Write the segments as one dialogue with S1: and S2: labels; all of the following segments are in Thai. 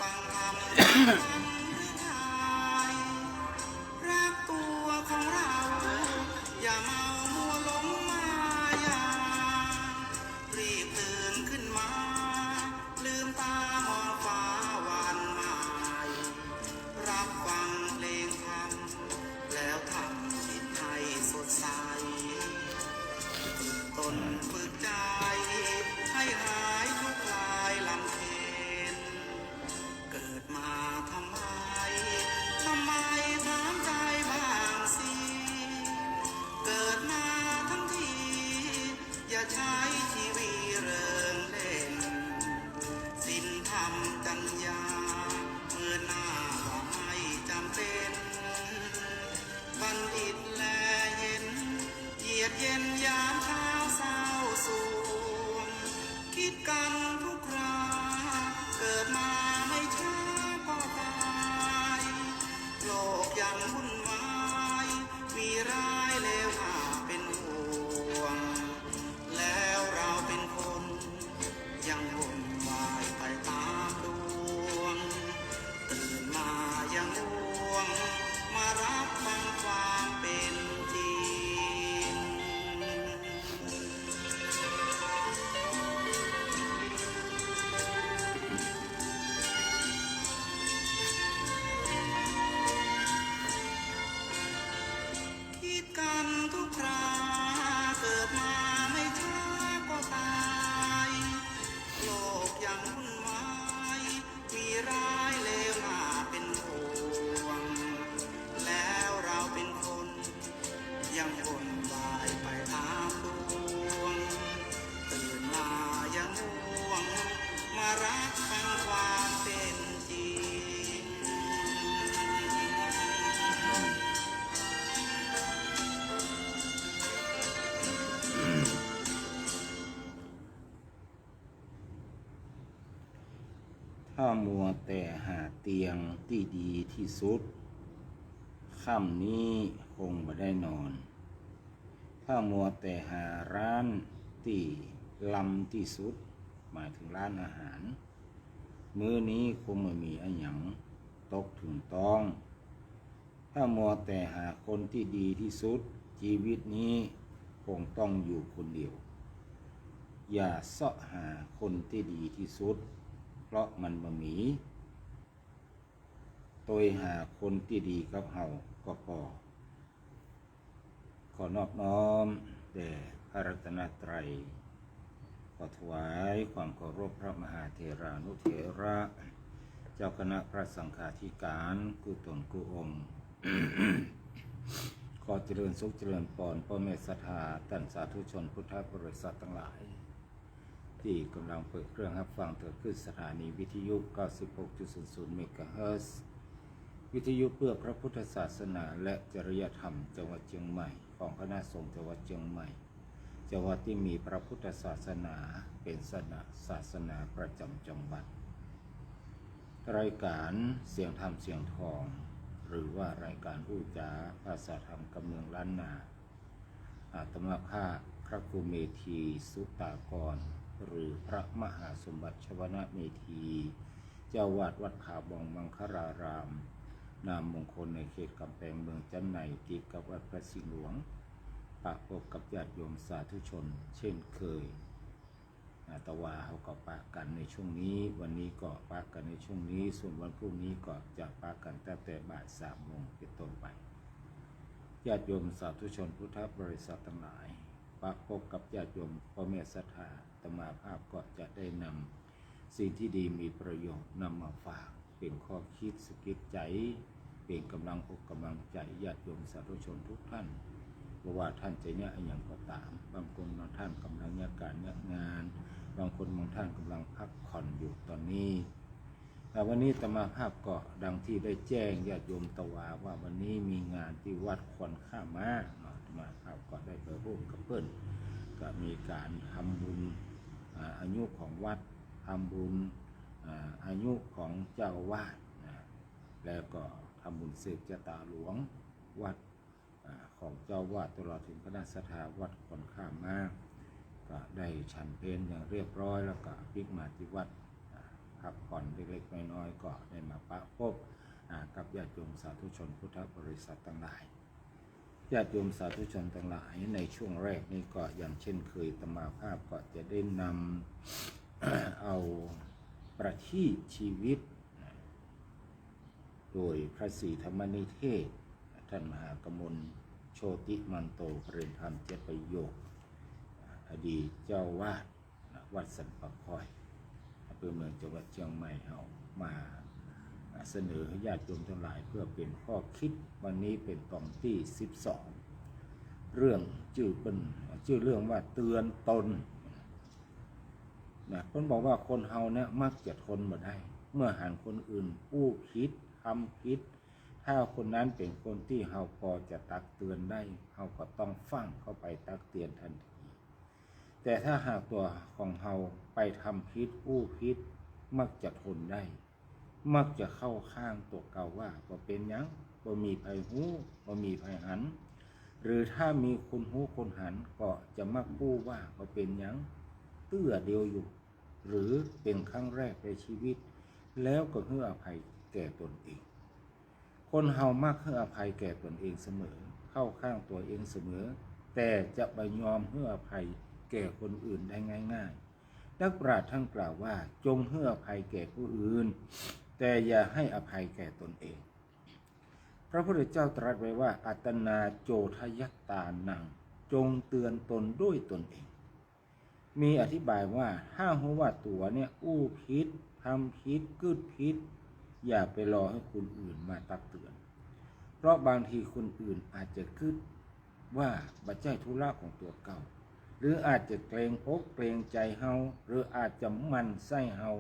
S1: ฟังธรรมรักตัวของเราอย่าเมามัวหลงมายารีบตื่นขึ้นมาลืมตามองฟ้าวันใหม่รับฟังเพลงธรรมแล้วทำจิตให้สดใสฝึกตนฝึกใจให้หายทุกข์คลายลำเค็ญเกิดมาทำไมถามใจบ้างสิเกิดมาทั้งทีอย่าใช้ชีวิตเริงเล่นศีลธรรมจัญญาเมื่อหน้าว่าไม่จำเป็นบัณฑิตแลเห็นเหยียดเย็นยามเช้าเศร้าสวงคิดกันทุกคราเกิดมาไม่ช้าก็ตายโลกยังวุ่นวายมีร้ายเลวหาเป็นห่วงแล้วเราเป็นคนยังวุ่นวายไปตามดวงตื่นมายังง่วงมารับฟังความเป็นจริงคิดกันทุกคราเกิดมาไม่ช้าก็ตายโลกยังวุ่นวายมีร้ายเลวหนาเป็นห่วงแล้วเราเป็นคนยังวนวายไปตามดวงตื่นมายังง่วงมารักฟังความเป็นจริง
S2: ถ้ามัวแต่หาเตียงที่ดีที่สุดค่ำนี้คงไม่ได้นอน ถ้ามัวแต่หาร้านที่ล้ำที่สุดหมายถึงร้านอาหารมื้อนี้คงไม่มีอันหยังตกถึงต้อง ถ้ามัวแต่หาคนที่ดีที่สุดชีวิตนี้คงต้องอยู่คนเดียวอย่าเสาะหาคนที่ดีที่สุดเพราะมันบ่มีตัวหาคนที่ดีกับเฮาก็พอขอนอบน้อมแด่พระรัตนตรัยขอถวายความเคารพพระมหาเถรานุเถระเจ้าคณะพระสังฆาธิการกุตนกุองค์ ขอเจริญสุขเจริญพรพ่อแม่ศรัทธาท่านสาธุชนพุทธบริษัททั้งหลายที่กำลังเปิดเครื่องรับฟังเถิดขึ้นสถานีวิทยุ 96.00 เมกะเฮิรตซ์วิทยุเพื่อพระพุทธศาสนาและจริยธรรมจังหวัดเชียงใหม่ของคณะสงฆ์จังหวัดเชียงใหม่จังหวัดที่มีพระพุทธศาสนาเป็นศาสนาประจำจังหวัดรายการเสียงธรรมเสียงทองหรือว่ารายการอู้จาภาษาธรรมกับเมืองล้านนาอาตมาภาพพระครูเมธีสุตากรหรือพระมหาสมบัติชวนะเมธีเจ้าวาดวัดผาบองมังคารารามนามมงคลในเขตกำแพงเมืองจันไนติดกับวัดพระสิงห์หลวงปะปกกับญาติโยมสาธุชนเช่นเคยแต่ว่าเขาก็ปะกันในช่วงนี้วันนี้ก็ปะกันในช่วงนี้ส่วนวันพรุ่งนี้ก็จะปะกันตั้งแต่บ่าย3 โมงเป็นต้นไปญาติโยมสาธุชนพุทธบริษัททั้งหลายปะพบกับญาติโยมพ่อแม่ศรัทธาอาตมาภาพก็จะได้นำสิ่งที่ดีมีประโยชน์นำมาฝากเป็นข้อคิดสกิดใจเป็นกำลังอกกำลังใจญาติโยมสาธุชนทุกท่านเพราะว่าท่านจะเนี่ยอย่างก็ตามบางคนบางท่านกำลังเนี่ยการเนี่ยงานบางคนบางท่านกำลังพักผ่อนอยู่ตอนนี้แต่วันนี้อาตมาภาพก็ดังที่ได้แจ้งญาติโยมตวาว่าวันนี้มีงานที่วัดควนข้ามาอาตมาภาพก็ได้ไปร่วมกับเพื่อนก็มีการทำบุญอายุของวัดทำบุญอายุของเจ้าวาดแล้วก็ทำบุญสืบชะตาหลวงวัดของเจ้าวาดตลอดถึงคณะสัทธาวัดควนข้ามาก็ได้ฉันเพลอย่างเรียบร้อยแล้วก็พิกมาที่วัด พักผ่อนเล็กๆน้อยๆก็ได้มาปะพบกับญาติโยมสาธุชนพุทธบริษัททั้งหลายญาติโยมสาธุชนทั้งหลายในช่วงแรกนี้ก็อย่างเช่นเคยอาตมาภาพก็จะได้นำ เอาประทีปชีวิตโดยพระศรีธรรมนิเทศท่านมหากมลโชติมันโตปริญธรรมเจประโยคอดีตเจ้าวาดวัดสันปะคอยอำเภอเมืองจังหวัดเชียงใหม่เอามาเสนอให้ญาติโยมทั้งหลายเพื่อเป็นข้อคิดวันนี้เป็นตอนที่12เรื่องชื่อเรื่องว่าเตือนตนนะคนบอกว่าคนเฮาเนี่ยมักจะทนบ่ได้เมื่อหันคนอื่นอู้ผิดทำผิดถ้าคนนั้นเป็นคนที่เฮาพอจะตักเตือนได้เฮาก็ต้องฟังเข้าไปตักเตือนทันทีแต่ถ้าหากตัวของเฮาไปทำผิดอู้ผิดมักจะทนได้มักจะเข้าข้างตัวเก่าว่าบ่เป็นหยังบ่มีไผฮู้บ่มีไผหันหรือถ้ามีคนฮู้คนหันก็จะมักพูดว่าบ่เป็นหยังเตื้อเดียวอยู่หรือเป็นครั้งแรกในชีวิตแล้วก็ให้อภัยแก่ตนเองคนเฮามักให้อภัยแก่ตนเองเสมอเข้าข้างตัวเองเสมอแต่จะไปยอมให้อภัยแก่คนอื่นได้ง่ายๆนักปราชญ์ท่านกล่าวว่าจงให้อภัยแก่ผู้อื่นแต่อย่าให้อภัยแก่ตนเองพระพุทธเจ้าตรัสไว้ว่าอัตนาโจทยัตตานังจงเตือนตนด้วยตนเองมีอธิบายว่าถ้ารู้ว่าตัวเนี่ยอู้ผิดทำผิดกึดผิดอย่าไปรอให้คนอื่นมาตักเตือนเพราะบางทีคนอื่นอาจจะคิดว่าบัจจัยธุระของตัวเก่าหรืออาจจะเกรงอกเกรงใจเฮาหรืออาจจะมันไส้เฮา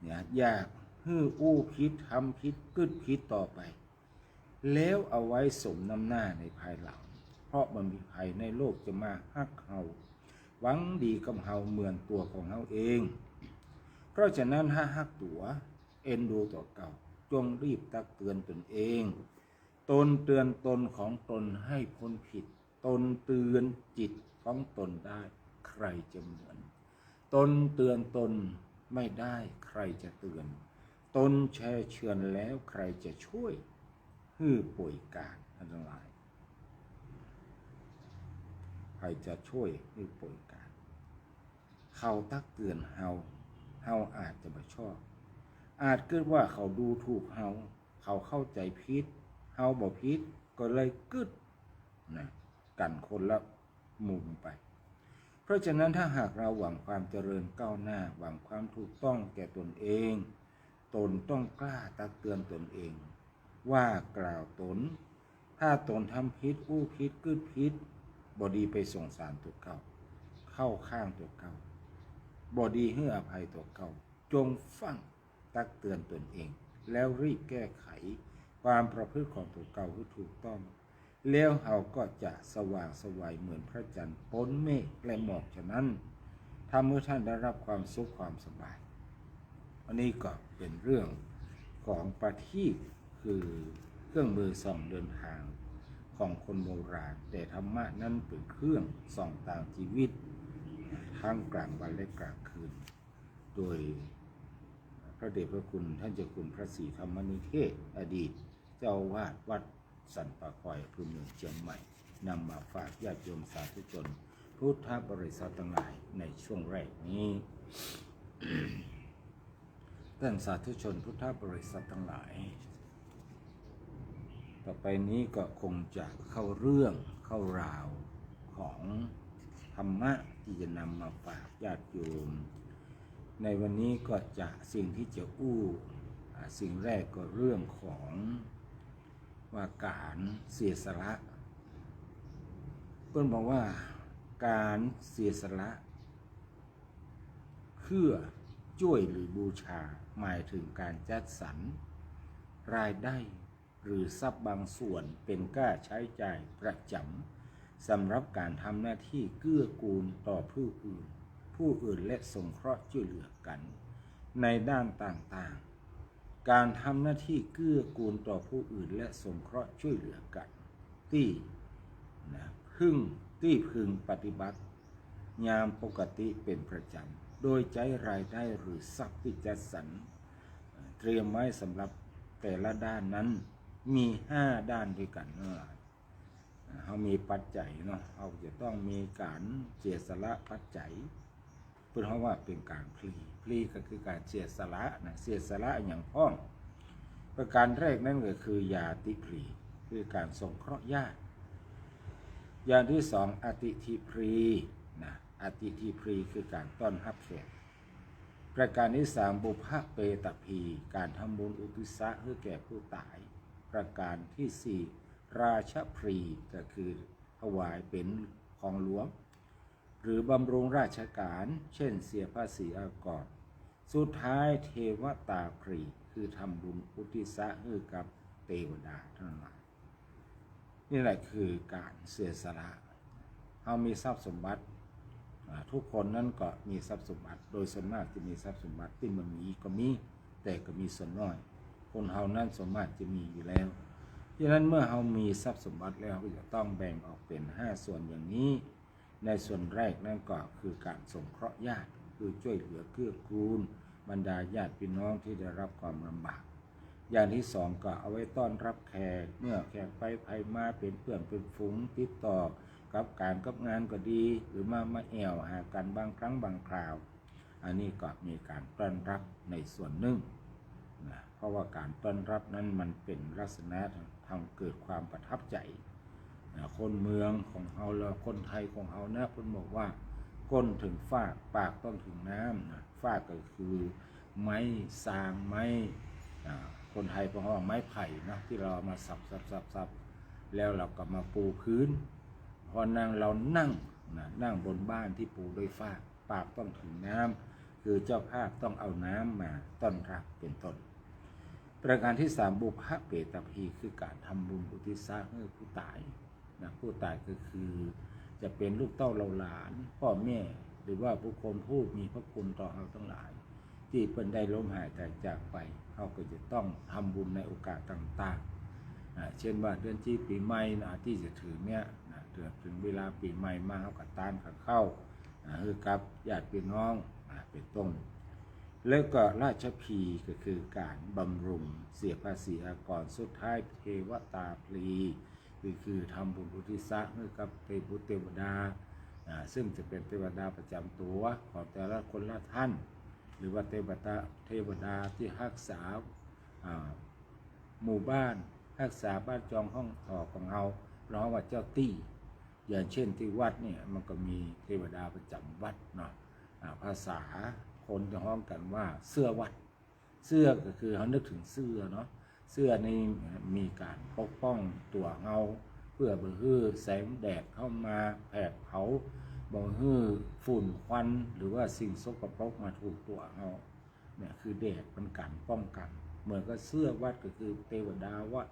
S2: เนี่ยอยากให้อู้ผิดทำผิดกึดผิดต่อไปแล้วเอาไว้สมน้ำหน้าในภายหลังเพราะมันมีภัยในโลกจะมาฮักเฮาหวังดีกับเฮาเหมือนตัวของเฮาเองเพราะฉะนั้นถ้าฮักตัวเอ็นดูต่อเก่าจงรีบตักเตือนตนเองตนเตือนตนของตนให้พ้นผิดตนเตือนจิตของตนได้ใครจะเหมือนตนเตือนตนไม่ได้ใครจะเตือนตนแช่เชือนแล้วใครจะช่วยฮื้อป่วยการทั้งหลายใครจะช่วยฮื้อป่วยการเขาตักเตือนเฮาอาจจะไม่ชอบอาจเกิดว่าเขาดูถูกเขาเข้าใจผิดเฮาบ่ผิดก็เลยกึดนะกันคนละมุมไปเพราะฉะนั้นถ้าหากเราหวังความเจริญก้าวหน้าหวังความถูกต้องแก่ตนเองตนต้องกล้าตักเตือนตนเองว่ากล่าวตนถ้าตนทำผิดอู้ผิดกึดผิดบ่ดีไปสงสารตัวเก่าเข้าข้างตัวเก่าบ่ดีให้อภัยตัวเก่าจงฟังตักเตือนตนเองแล้วรีบแก้ไขความประพฤติของตัวเก่าให้ถูกต้องแล้วเฮาก็จะสว่างไสวเหมือนพระจันทร์พ้นเมฆและหมอกฉะนั้นทำให้ท่านได้รับความสุขความสบายอันนี้ก็เป็นเรื่องของประทีปคือเครื่องมือส่องเดินทางของคนโบราณแต่ธรรมะนั้นเป็นเครื่องส่องทางชีวิตทั้งกลางวันและกลางคืนโดยพระเดชพระคุณท่านเจ้าคุณพระศรีธรรมนิเทศอดีตเจ้าวาดวัดสันปะคอยอำเภอเมืองเชียงใหม่นำมาฝากญาติโยมสาธุชนพุทธบริษัททั้งหลายในช่วงแรกนี้ ท่านสาธุชนพุทธบริษัททั้งหลายต่อไปนี้ก็คงจะเข้าเรื่องเข้าราวของธรรมะที่จะนำมาฝากญาติโยมในวันนี้ก็จะสิ่งที่จะสิ่งแรกก็เรื่องของว่าการเสียสละเพื่อนบอกว่าการเสียสละเพื่อช่วยหรือบูชาหมายถึงการจัดสรรรายได้หรือทรัพย์บางส่วนเป็นค่าใช้จ่ายประจำสำหรับการทำหน้าที่เกื้อกูลต่อผู้อื่นและสงเคราะห์ช่วยเหลือกันในด้านต่างๆการทำหน้าที่เกื้อกูลต่อผู้อื่นและสงเคราะห์ช่วยเหลือกันที่พึงปฏิบัติยามปกติเป็นประจ โดยใช้รายได้หรือทรัพย์ที่จัดสรรเตรียมไว้สำหรับแต่ละด้านนั้นมี5ด้านด้วยกันเนาะเขามีปัจจัยเนาะเขาจะต้องมีการเสียสละปัจจัยเพื่อว่าเป็นการพลีก็คือการเสียสละนะเสียสละอย่างพ้องประการแรกนั่นก็คือยาติพลีคือการสงเคราะห์ญาติอย่างที่สองอติทิพลีนะอติทิพลีคือการต้อนรับแขกประการที่สามบุพเปตพีการทำบุญอุทิศะเพื่อแก่ผู้ตายประการที่สี่ราชพรีก็คือถวายเป็นของหลวงหรือบำรุงราชการเช่นเสียภาษีอากรสุดท้ายเทวตาพรีคือทำบุญอุทิศะให้กับเทวดาทั้งหลายนี่แหละคือการเสียสละเอามีทรัพย์สมบัติทุกคนนั้นก็มีทรัพย์สมบัติโดยส่วนมากจะมีทรัพย์สมบัติที่มันมีก็มีแต่ก็มีส่วนน้อยคนเฮานั้นส่วนมากจะมีอยู่แล้วดังนั้นเมื่อเฮามีทรัพย์สมบัติแล้วก็จะต้องแบ่งออกเป็น5ส่วนอย่างนี้ในส่วนแรกนั่นก็คือการสงเคราะห์ญาติคือช่วยเหลือเกื้อกูลบรรดาญาติพี่น้องที่ได้รับความลำบากอย่างที่สองก็เอาไว้ต้อนรับแขกเมื่อแขกไปมาเป็นเพื่อนเป็นฝูงติดต่อกับการกับงานก็ดีหรือมาแอวหากันบางครั้งบางคราวอันนี้ก็มีการต้อนรับในส่วนหนึ่งนะเพราะว่าการต้อนรับนั้นมันเป็นลักษณะทำเกิดความประทับใจคนเมืองของเราแล้วคนไทยของเรานะเพิ่นบอกว่าก้นถึงฟากปากต้องถึงน้ำนะฟากก็คือไม้สาง ไม้คนไทยเพราะว่าไม้ไผ่นะที่เรามาสับแล้วเราก็มาปูพื้นพอเรานั่งบนบ้านที่ปูด้วยฟากปากต้องถึงน้ำคือเจ้าภาพต้องเอาน้ำมาต้อนรับเป็นต้นประการที่3บุพเปตพีคือการทำบุญอุทิศให้ผู้ตายนะผู้ตายก็คือจะเป็นลูกเต้าเราหลานพ่อแม่หรือว่าบุคคลผู้มีพระคุณต่อเราทั้งหลายที่เป็นได้ล้มหายใจจากไปเขาก็จะต้องทำบุญในโอกาสต่างๆเช่นว่าเดือนที่ปีใหม่ที่จะถึงเนี่ยถึงเวลาปีใหม่มาเขาก็ตานเข้าคือกับญาติพี่น้องเป็นต้นแล้วก็ราชพีก็คือการบำรุงเสียภาษีอากรสุดท้ายเทวตาพลีคือทำบุญอุทิศะให้กับเทวดาซึ่งจะเป็นเทวดาประจำตัวของแต่ละคนละท่านหรือว่าเทวดาที่รักษาหมู่บ้านรักษาบ้านจองห้องหอของเราเรียกว่าเจ้าตี้อย่างเช่นที่วัดเนี่ยมันก็มีเทวดาประจำวัดเนาะภาษาคนจะห้องกันว่าเสื้อวัดเสื้อก็คือเขานึกถึงเสื้อเนาะเสื้อนี่มีการปกป้องตัวเราเพื่อบ่ให้แสงแดดเข้ามาแผดเผาบ่ให้ฝุ่นควันหรือว่าสิ่งสกปรกมาถูกตัวเราเนี่ยคือแดดเป็นการป้องกันเหมือนกับเสื้อวัดก็คือเทวดาวัด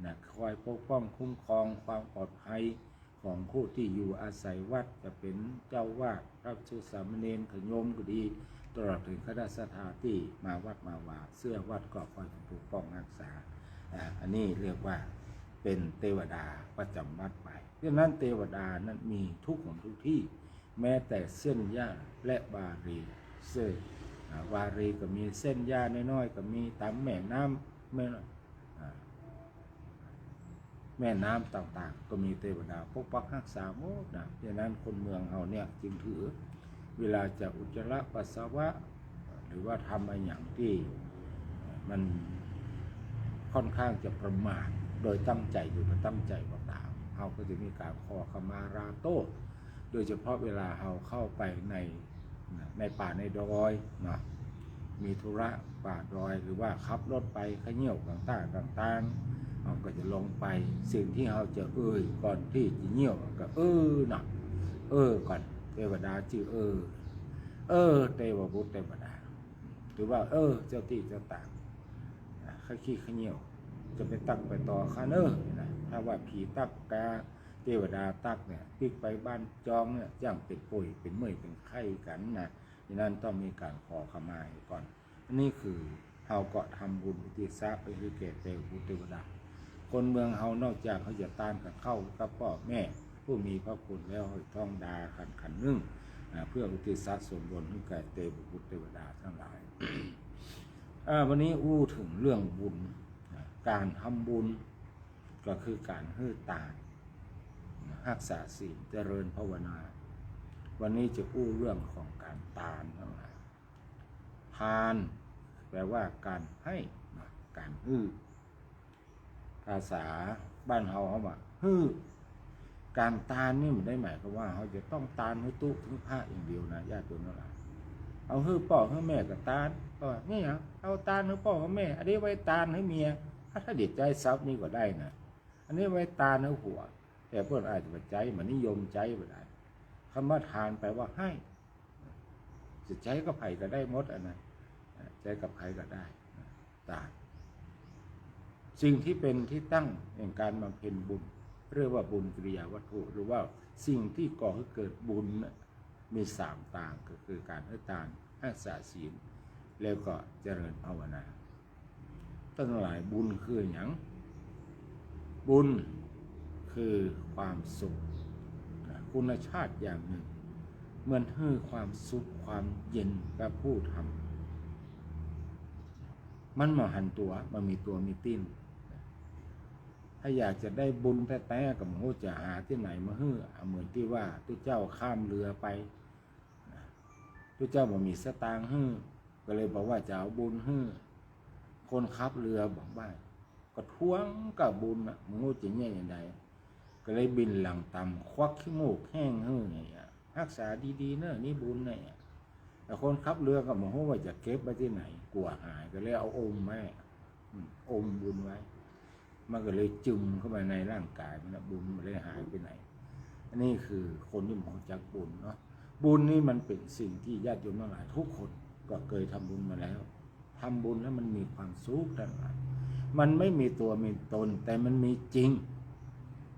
S2: นะคอยปกป้องคุ้มครองความปลอดภัยของผู้ที่อยู่อาศัยวัดจะเป็นเจ้าวาดพระภิกษุสามเณรขโยมก็ดีตลอดถึงคณะสัตยาที่มาวัดมาว่าเสื้อวัดก็คอยปกป้องรักษาอันนี้เรียกว่าเป็นเทวดาประจำวัดไปดังนั้นเทวดานั้นมีทุกของทุกที่แม้แต่เส้นหญ้าและวารีวารีก็มีเส้นหญ้าน้อยๆก็มีตามแม่น้ำแม่น้ำต่างๆก็มีเทวดาปกปักรักษาหมดนะดังนั้นคนเมืองเราเนี่ยจึงถือเวลาจะอุจจาระปัสสาวะหรือว่าทำอะไรอย่างที่มันค่อนข้างจะประมาทโดยตั้งใจหรือไม่ตั้งใจก็ตามเราก็จะมีการขอขมาลาโทษโดยเฉพาะเวลาเราเข้าไปในป่าในดอยเนาะมีธุระป่าดอยหรือว่าขับรถไปขยี้ต่างเราก็จะลงไปสิ่งที่เราจะก่อนที่จะเงี่ยวก็นะก่อนเทวดาชื่อเทวบุตรเทวดาหรือว่าเจ้าที่เจ้าต่างข้าขี้ข้าเหี่ยวจะไปตักไปต่อข้านะถ้าว่าผีตักกาเทวดาตักเนี่ยพลิกไปบ้านจองเนี่ยย่างเป็นป่วยเป็นเมื่อยเป็นไข้กันนะดังนั้นต้องมีการขอขมาก่อนนี่คือเฮาก็ทำบุญอุทิศไปคือแก่เทวบุตรเทวดาคนเมืองเฮานอกจากเขาจะต้านกับเข้ากับพ่อแม่ผู้มีพระคุณแล้วท่องดาขันนึ่ง เพื่ออุทิศส่วนบุญให้แก่เทพบุตรเทวดาทั้งหลาย วันนี้อู้ถึงเรื่องบุญการทำบุญก็คือการให้ทานรักษาศีลเจริญภาวนาวันนี้จะพูดเรื่องของการทานทั้งหลายทานแปลว่าการให้การให้ภาษาบ้านเขาว่าให้การทานนี่มันได้หมายความว่าเขาจะต้องทานให้ตู้ถึงพระอย่างเดียวนะญาติโยมทั้งหลายเอาให้พ่อให้แม่กับทานก็นี่ฮะเอาทานให้พ่อให้แม่อันนี้ไว้ทานให้เมียถ้าเด็ดใจทรัพย์นี่ก็ได้นะอันนี้ไว้ทานให้ผัวแต่เพื่อนอาจจะใจมันนิยมใจไปได้คำว่าทานแปลว่าให้จะใจกับใครก็ได้หมดอันนั้นใจกับใครก็ได้ทานสิ่งที่เป็นที่ตั้งแห่งการบำเพ็ญบุญเรียกว่าบุญกิริยาวัตถุหรือว่าสิ่งที่ก่อให้เกิดบุญมี3ต่างก็คือการให้ทานรักษาศีลแล้วก็เจริญภาวนาตั้งหลายบุญคืออย่างบุญคือความสุขคุณชาติอย่างหนึ่งเหมือนให้ความสุขความเย็นกับผู้ทำมันมาหันตัวมันมีตัวมีติ้นถ้าอยากจะได้บุญแท้ๆกับโหจะหาที่ไหนมาให้เหมือนที่ว่าทุกเจ้าข้ามเรือไปทุกเจ้าบ่มีสตางค์ให้ก็เลยบอกว่าจะเอาบุญให้คนขับเรือบอกว่าก็ท้วงกับบุญนะมึงโหจะแย่อย่างไรก็เลยบินหลังต่ำควักขี้มูกแห้งให้เนี่ยรักษาดีๆเนอะนี่บุญเนี่ยแต่คนขับเรือก็บอกว่าจะเก็บไว้ที่ไหนกลัวหายก็เลยเอาอมไว้อมบุญไว้มันก็เลยจึมเข้าไปในร่างกายมันบุญมันเลยหายไปไหนอันนี้คือคนที่มองจากบุญเนาะบุญนี่มันเป็นสิ่งที่ญาติโยมทั้งหลายทุกคนก็เคยทำบุญมาแล้วทำบุญแล้วมันมีความสุขทั้งหลายมันไม่มีตัวมีตนแต่มันมีจริง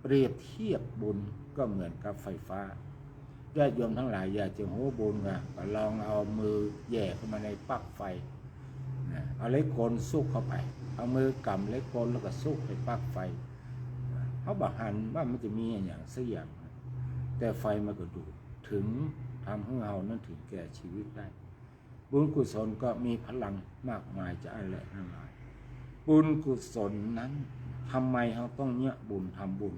S2: เปรียบเทียบบุญก็เหมือนกับไฟฟ้าญาติโยมทั้งหลายอยากจะโหบุญก็ลองเอามือแย่เข้ามาในปลั๊กไฟเอาเล็กโกนซุกเข้าไปเอามือกำเล็กโกนแล้วก็ซุกในปลั๊กไฟเขาบอกหันว่ามันจะมีอย่างสักอย่างแต่ไฟมันก็ดูดถึงทำให้เรานั้นถึงแก่ชีวิตได้บุญกุศลก็มีพลังมากมายจะอะไรทั้งหลายบุญกุศลนั้นทำไมเราต้องเนี่ยบุญทำบุญ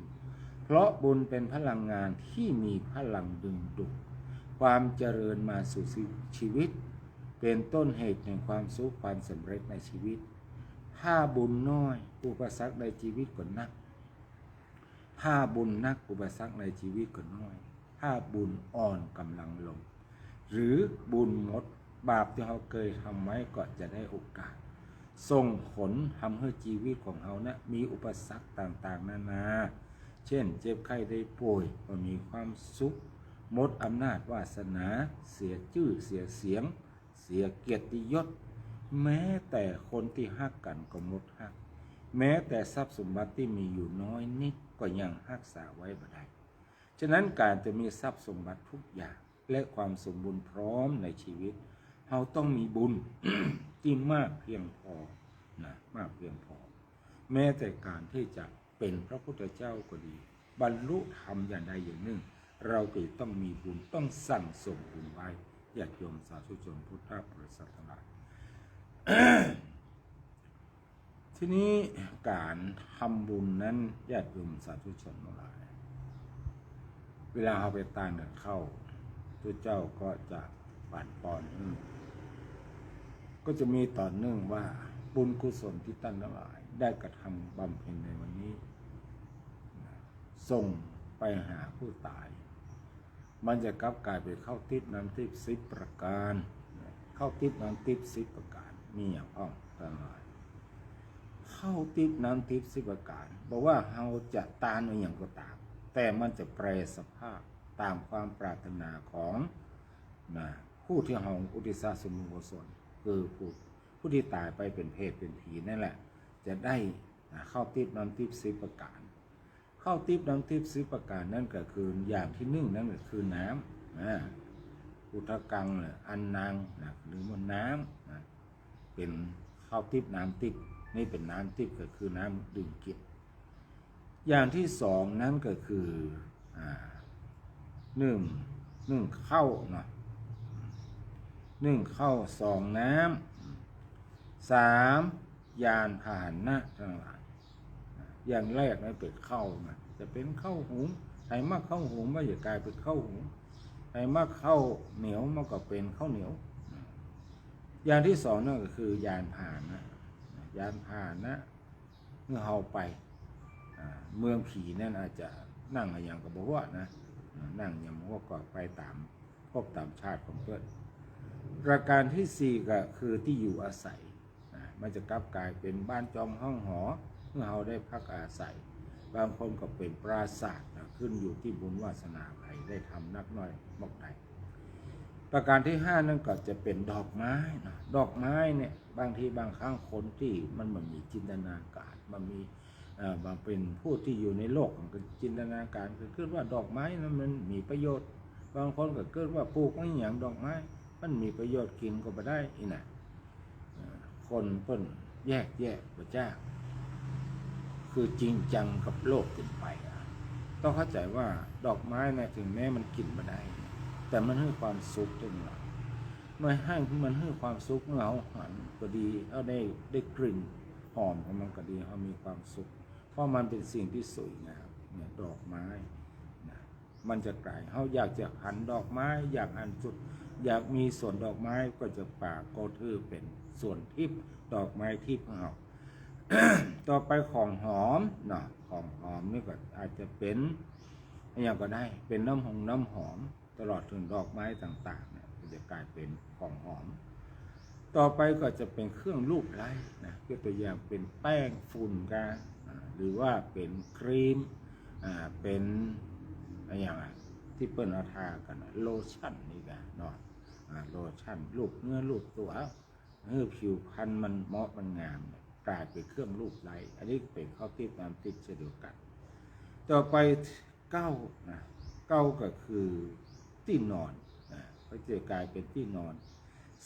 S2: เพราะบุญเป็นพลังงานที่มีพลังดึงดูดความเจริญมาสู่ชีวิตเป็นต้นเหตุแห่งความสุขความสำเร็จในชีวิตถ้าบุญน้อยอุปสรรคในชีวิตก็นักถ้าบุญนักอุปสรรคในชีวิตก็น้อยถ้าบุญอ่อนกำลังลงหรือบุญหมดบาปที่เราเคยทำไว้ก็จะได้โอกาสส่งผลทำให้ชีวิตของเรานะมีอุปสรรคต่างๆนานาเช่นเจ็บไข้ได้ป่วยก็มีความสุขหมดอำนาจวาสนาเสียชื่อเสียเสียงเสียเกียรติยศแม้แต่คนที่ฮักกันก็หมดฮักแม้แต่ทรัพย์สมบัติที่มีอยู่น้อยนิดก็ยังรักษาไว้บ่ได้ฉะนั้นการจะมีทรัพย์สมบัติทุกอย่างและความสมบูรณ์พร้อมในชีวิตเราต้องมีบุญ ที่มากเพียงพอนะมากเพียงพอแม้แต่การที่จะเป็นพระพุทธเจ้าก็ดีบรรลุธรรมอย่างใดอย่างหนึ่งเราก็ต้องมีบุญต้องสั่งสมบุญไว้ญาติโยมสาธุชนพุทธบริษัททั้งหลาย ทีนี้การทำบุญนั้นญาติโยมสาธุชนทั้งหลายเวลาเอาไปตานกันเข้าพระเจ้าก็จะปั่นปอนก็จะมีต่อเนื่องว่าบุญกุศลที่ท่านทั้งหลายได้กระทำบำเพ็ญในวันนี้ส่งไปหาผู้ตายมันจะกลับกลายไปเข้าทิพย์น้ำทิพย์10 ประการเข้าทิพย์น้ำทิพย์10 ประการมีอย่างอ้อมทั้งหลายเข้าทิพย์น้ำทิพย์10 ประการบอกว่าเราจะตานอย่างก็ตามแต่มันจะแปรสภาพตามความปรารถนาของผู้ที่เราอุทิศส่วนบุญกุศลคือผู้ที่ตายไปเป็นเพศเป็นผีนั่นแหละจะได้เข้าทิพย์น้ำทิพย์10 ประการเข้าทิพย์น้ำทิพย์10 ประการนั่นก็คืออย่างที่1นั่นก็คือน้ำอุทกังอันนางหรือว่าน้ำเป็นเข้าทิพย์น้ำทิพย์นี่เป็นน้ำทิพย์ก็คือน้ำดื่มกินอย่างที่2นั่นก็คือ1 นึ่งข้าวเนาะนึ่งข้าวสองน้ำสามยานพาหนะทั้งหลายอย่างแรกนะเป็นข้าวนะจะเป็นข้าวหุงไอ้มากข้าวหุงมันจะกลายเป็นข้าวหุงไอ้มากข้าวเหนียวมันก็เป็นข้าวเหนียวอย่างที่สองนั่นก็คือยานพาหนะยานพาหนะเมื่อเราไปเมืองผีนั่นอาจจะนั่งอย่างกับบอกว่านะนั่งอย่างว่าก็ไปตามพบตามชาติของเพื่อนประการที่สี่ก็คือที่อยู่อาศัยมันจะกลับกลายเป็นบ้านจองห้องหอเมื่อเราได้พักอาศัยบางคนก็เป็นปราสาทขึ้นอยู่ที่บุญวาสนาใครได้ทำนักน้อยมากใดประการที่ห้านั่นก็จะเป็นดอกไม้นะดอกไม้เนี่ยบางทีบางครั้งคนที่มันมีจินตนาการมันมีบางเป็นผู้ที่อยู่ในโลกมันก็จินตนาการคือคิดว่าดอกไม้นั้นมันมีประโยชน์บางคนก็คิดว่าปลูกไม่อย่างดอกไม้มันมีประโยชน์กินก็ไม่ได้อีน่ะคนเพิ่นแยกพระเจ้าคือจริงจังกับโลกขึ้นไปต้องเข้าใจว่าดอกไม้นะถึงแม้มันกินมาได้แต่มันให้ความสุขถึงเราเมื่อให้มันให้ความสุขเมื่อเราหันก็ดีเอาได้กลิ่นหอมของมันก็ดีเขามีความสุขเพราะมันเป็นสิ่งที่สวยงามเนี่ยดอกไม้นะมันจะกลายเขาอยากจะหันดอกไม้อยากหันจุดอยากมีส่วนดอกไม้ก็จะปากก็ถือเป็นส่วนทิพย์ดอกไม้ทิพย์ของเรา ต่อไปของหอมเนาะของหอมนี่ก็อาจจะเป็นอย่างก็ได้เป็นน้ำหอมตลอดถึงดอกไม้ต่างๆเนี่ยจะกลายเป็นของหอมต่อไปก็จะเป็นเครื่องรูปไล้นะยกตัวอย่างเป็นแป้งฝุ่นกันหรือว่าเป็นครีมเป็นอย่างที่เปิ้ลเอาทากันโลชั่นนี่กันเนาะโลชั่นรูปเนื้อรูปตัวผิวพรรณมันเหมาะมันงามกลายเป็นเครื่องรูปไล้อันนี้เป็นข้อติดตามติดเช่นเดียวกันต่อไปเก้าก็คือที่นอนก็จะกลายเป็นที่นอน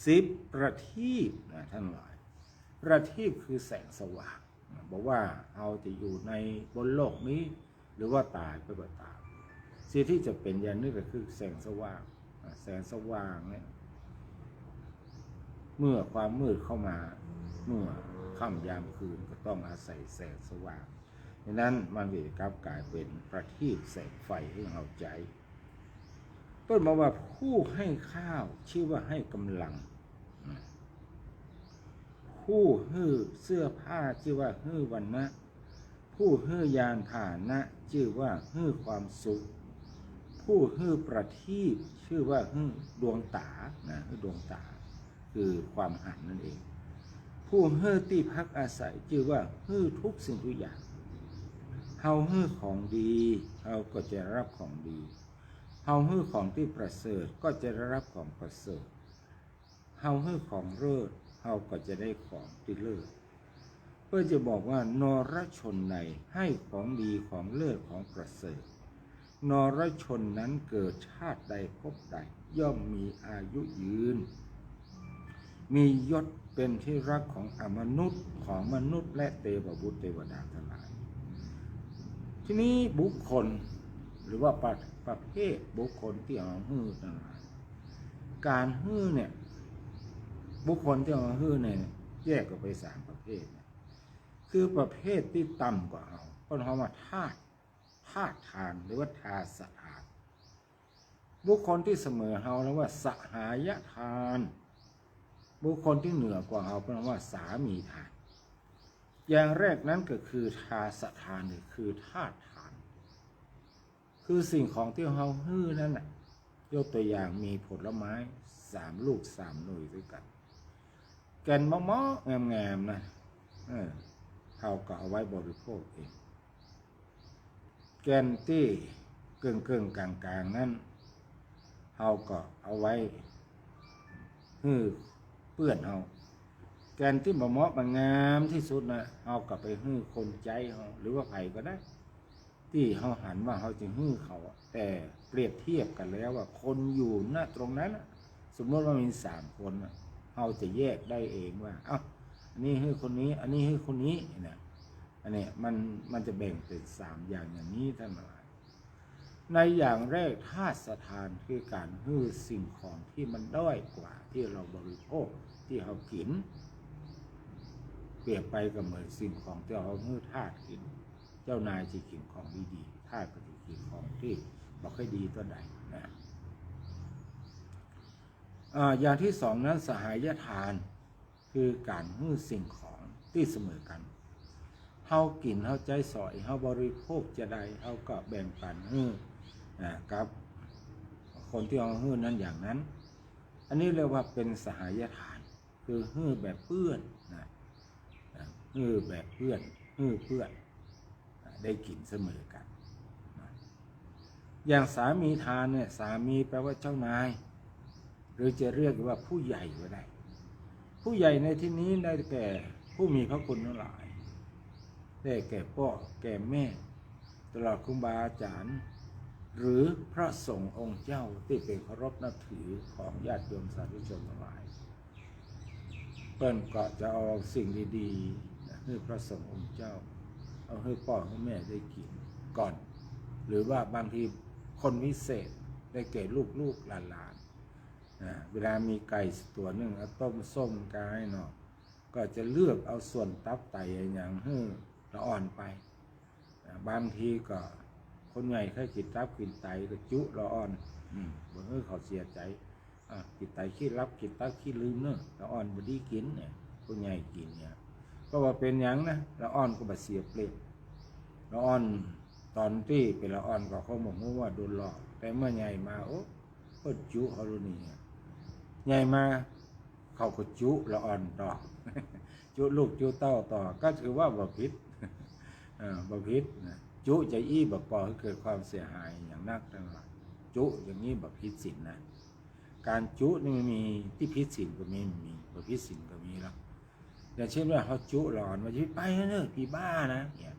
S2: สิบประทีปท่านหลายประทีปคือแสงสว่างบอกว่าเราจะอยู่ในบนโลกนี้หรือว่าตายไปก็ตามสิ่งที่จะเป็นอย่างนี้ก็คือแสงสว่างแสงสว่างเนี่ยเมื่อความมืดเข้ามาเมื่อค่ำยามคืนก็ต้องอาศัยแสงสว่างดังนั้นมันก็จะกลายเป็นประทีปแสงไฟให้เราใจต้นมาว่าผู้ให้ข้าวชื่อว่าให้กำลังผู้ฮื้อเสื้อผ้าชื่อว่าฮื้อวรรณะผู้ฮื้อยานพาหนะชื่อว่าฮื้อความสุขผู้ฮื้อประทีปชื่อว่าฮื้อดวงตาฮื้อดวงตาคือความหันนั่นเองผู้ฮื้อที่พักอาศัยชื่อว่าฮื้อทุกสิ่งทุกอย่างเฮาฮื้อของดีเฮาก็จะรับของดีเฮาฮื้อของที่ประเสริฐก็จะได้รับของประเสริฐเฮาฮื้อของเลิศเฮาก็จะได้ของที่เลิศเพื่อจะบอกว่านรชนใดให้ของดีของเลิศของประเสริฐนรชนนั้นเกิดชาติใดพบใดย่อมมีอายุยืนมียศเป็นที่รักของมนุษย์และเทวบุตรเทวดาทั้งหลายทีนี้บุคคลหรือว่าประเภทบุคคลที่เอาฮื้อทั้งหลายการฮื้อเนี่ยบุคคลที่เอาฮื้อเนี่ยแยกออกไปสามประเภทคือประเภทที่ต่ำกว่าเอาเพราะเขาว่าธาตุทานหรือว่าทาสทานบุคคลที่เสมอเขาแล้วว่าสหายทานบุคคลที่เหนือกว่าเขาเพราะว่าสามีทานอย่างแรกนั้นก็คือทาสทานคือธาตุทานคือสิ่งของที่เขาฮื้อนั่นน่ะยกตัวอย่างมีผลไม้3 ลูก 3 หน่วยด้วยกันแก่นมะม่วงงามๆนะเขาก็เอาไว้บริโภคเองแก่นที่เกิงกลางๆนั้นเขาก็เอาไว้ฮื้อเปื้อนเขาแกนที่บ่เหมาะงามที่สุดนะเอากลับไปฮื้อคนใจเขาหรือว่าไผก็ได้ที่เขาหันว่าเขาจะฮื้อเขาแต่เปรียบเทียบกันแล้วว่าคนอยู่ณตรงนั้นสมมติว่ามี3 คนเขาจะแยกได้เองว่าอันนี้ฮื้อคนนี้อันนี้ฮื้อคนนี้นะอันนี้มันจะแบ่งเป็น3 อย่างนี้ท่านหลาย ในอย่างแรกธาตุสถานคือการฮื้อสิ่งของที่มันด้อยกว่าที่เราบริโภคที่เรากินเปรียบไปกับเหมือนสิ่งของที่เราฮื้อธาตุกินเจ้านายจะกินของดีๆธาตุก็จะกินของที่บอกให้ดีตัวใดนะอย่างที่สองนั้นสหายทานคือการฮื้อสิ่งของที่เสมอกันเฮากินเฮาใจสอยเฮาบริโภคจะได้เฮาก็แบ่งปันฮื้อกับคนที่เอาฮื้อนั้นอย่างนั้นอันนี้เรียกว่าเป็นสหายทานคือฮื้อแบบเพื่อนนะฮื้อแบบเพื่อนฮื้อเพื่อนได้กินเสมอกันนะอย่างสามีทานเนี่ยสามีแปลว่าเจ้านายหรือจะเรียกว่าผู้ใหญ่ก็ได้ผู้ใหญ่ในที่นี้ได้แก่ผู้มีพระคุณทั้งหลายได้แก่พ่อแก่แม่ตลอดครูบาอาจารย์หรือพระสงฆ์องค์เจ้าที่เป็นเคารพนับถือของญาติโยมสาธุชนทั้งหลายเปิ้นก็จะเอาสิ่งดีๆให้พระสงฆ์องค์เจ้าเอาให้พ่อให้แม่ได้กินก่อนหรือว่าบางทีคนวิเศษได้แก่ลูกๆหลานเวลามีไก่ตัวหนึ่งเอาต้มส้มกายเนาะก็จะเลือกเอาส่วนตับไตอย่างให้ละอ่อนไปบางทีก็คนใหญ่เคยกินตับกินไตก็จุละอ่อนบางทีเขาเสียใจกินไตขี้รับกินตับขี้ลืมเนอะละอ่อนบดีกินเนี่ยคนใหญ่กินเนี่ยก็ว่าเป็นอย่างนะละอ่อนก็บาเสียเปลี่ยนละอ่อนตอนที่เป็นละอ่อนก็เขาบอกว่าโดนหลอกแต่เมื่อใหญ่มาโอ้ก็จุเขารู้นี่ใหญ่มาเขาก็จุละอ่อนต่อจุลูกจุเต้าต่อก็ถือว่าบ่ผิดบ่ผิดจุจะอี้บ่ก่อให้เกิดความเสียหายอย่างนักทั้งหลายจุอย่างนี้บ่ผิดศีลนะการจุนี่มันมีที่ผิดศีลก็มีบ่ผิดศีลก็มีแล้วอย่างเช่นว่าเขาจุละอ่อนมาจะไปเนอะผีบ้านะเนี่ย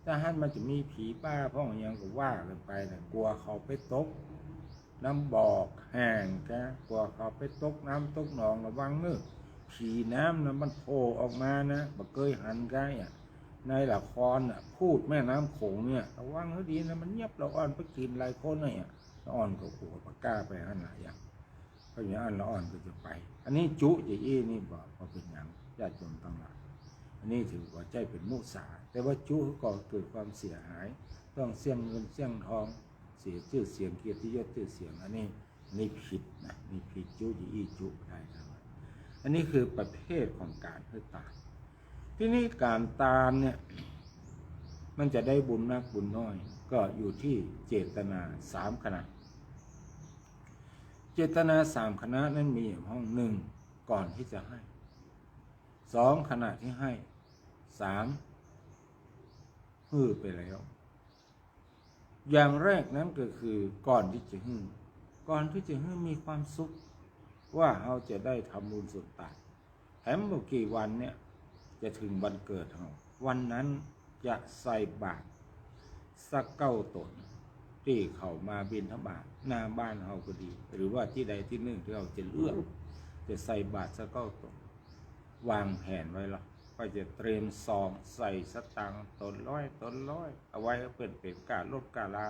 S2: ถ้าท่านมันจะมีผีบ้าพ่ออย่างก็ว่ากันไปนะกลัวเขาไปตกน้ำบอกแห้งแกกลัวเขาไปตกน้ำตกหนองระวังเนอะผีน้ำนะมันโผล่ออกมานะบ่เคยหันไกในละครพูดแม่น้ำโขงเนี่ยระวังให้ดีนะมันเงียบละอ่อนไปกินหลายคนเนี่ยละอ่อนก็กลัวปากกล้าไปหันหลายอย่างเพราะอย่างนั้นละอ่อนก็จะไปอันนี้จุอย่างนี้นี่บอกเป็นอย่างญาติโยมตั้งหลายอันนี้ถือว่าใจเป็นมุสาแต่ว่าจุก็เกิดความเสียหายต้องเสี่ยงเงินเสี่ยงทองเสียชื่อเสียงเกียรติยศชื่อเสียงอันนี้ผิดนะนี่ผิดจุยี่จุได้ครับอันนี้คือประเภทของการเพื่อตามที่นี่การตามเนี่ยมันจะได้บุญมากบุญน้อยก็อยู่ที่เจตนา3 ขณะเจตนา3 ขณะนั้นมีห้อง1ก่อนที่จะให้2 ขณะที่ให้3ฮื้อไปแล้วอย่างแรกนั้นก็คือก่อนที่จะฮื้อมีความสุขว่าเราจะได้ทำบุญสุดตายแถมเมื่อกี่วันเนี่ยจะถึงวันเกิดเราวันนั้นจะใส่บาตรสัก9 ตนที่เขามาบิณฑบาตหน้าบ้านเราก็ดีหรือว่าที่ใดที่หนึ่งที่เราจะเลือกจะใส่บาตรสัก9 ตนวางแผนไว้แล้วก็จะเตรียมซองใส่สตังค์ตนร้อยเอาไว้เพื่อเป็นการลดกาลา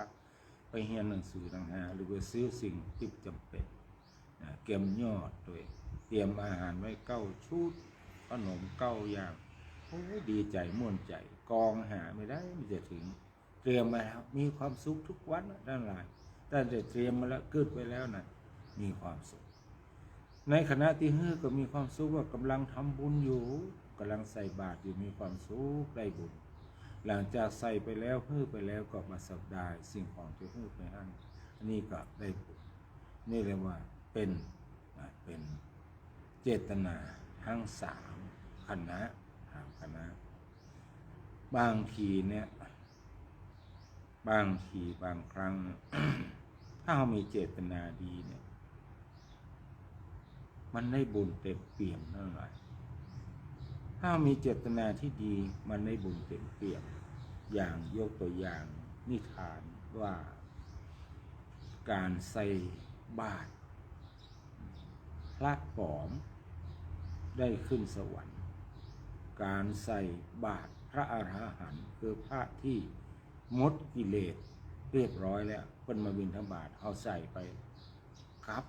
S2: ไปเรียนหนังสือต่างหากหรือไปซื้อสิ่งที่จำเป็นเก็บยอดด้วยเตรียมอาหารไว้9 ชุดขนม9 อย่างโอ้ดีใจม่วนใจกองหาไม่ได้มันจะถึงเตรียมมาแล้วมีความสุขทุกวันด้านหลายแต่เตรียมมาแล้วเกิดไปแล้วนะมีความสุขในขณะที่ฮื้อก็มีความสุขว่ากำลังทำบุญอยู่กำลังใส่บาตรอยู่มีความสุขได้บุญหลังจากใส่ไปแล้วฮื้อไปแล้วก็มาสับได้สิ่งของที่ฮื้อไปอันนี้ก็ได้บุญนี่เรียกว่าเป็นเจตนาทั้ง3 คณะบางทีเนี่ยบางครั้ง ถ้าเรามีเจตนาดีเนี่ยมันได้บุญเต็มเปี่ยมเท่าไหร่ถ้ามีเจตนาที่ดีมันได้บุญเต็มเปี่ยมอย่างยกตัวอย่างนิทานว่าการใส่บาตรพระผอมได้ขึ้นสวรรค์การใส่บาตรพระอรหันต์คือพระที่หมดกิเลสเรียบร้อยแล้ว พิ่นมาบิณฑบาตเอาใส่ไปครับ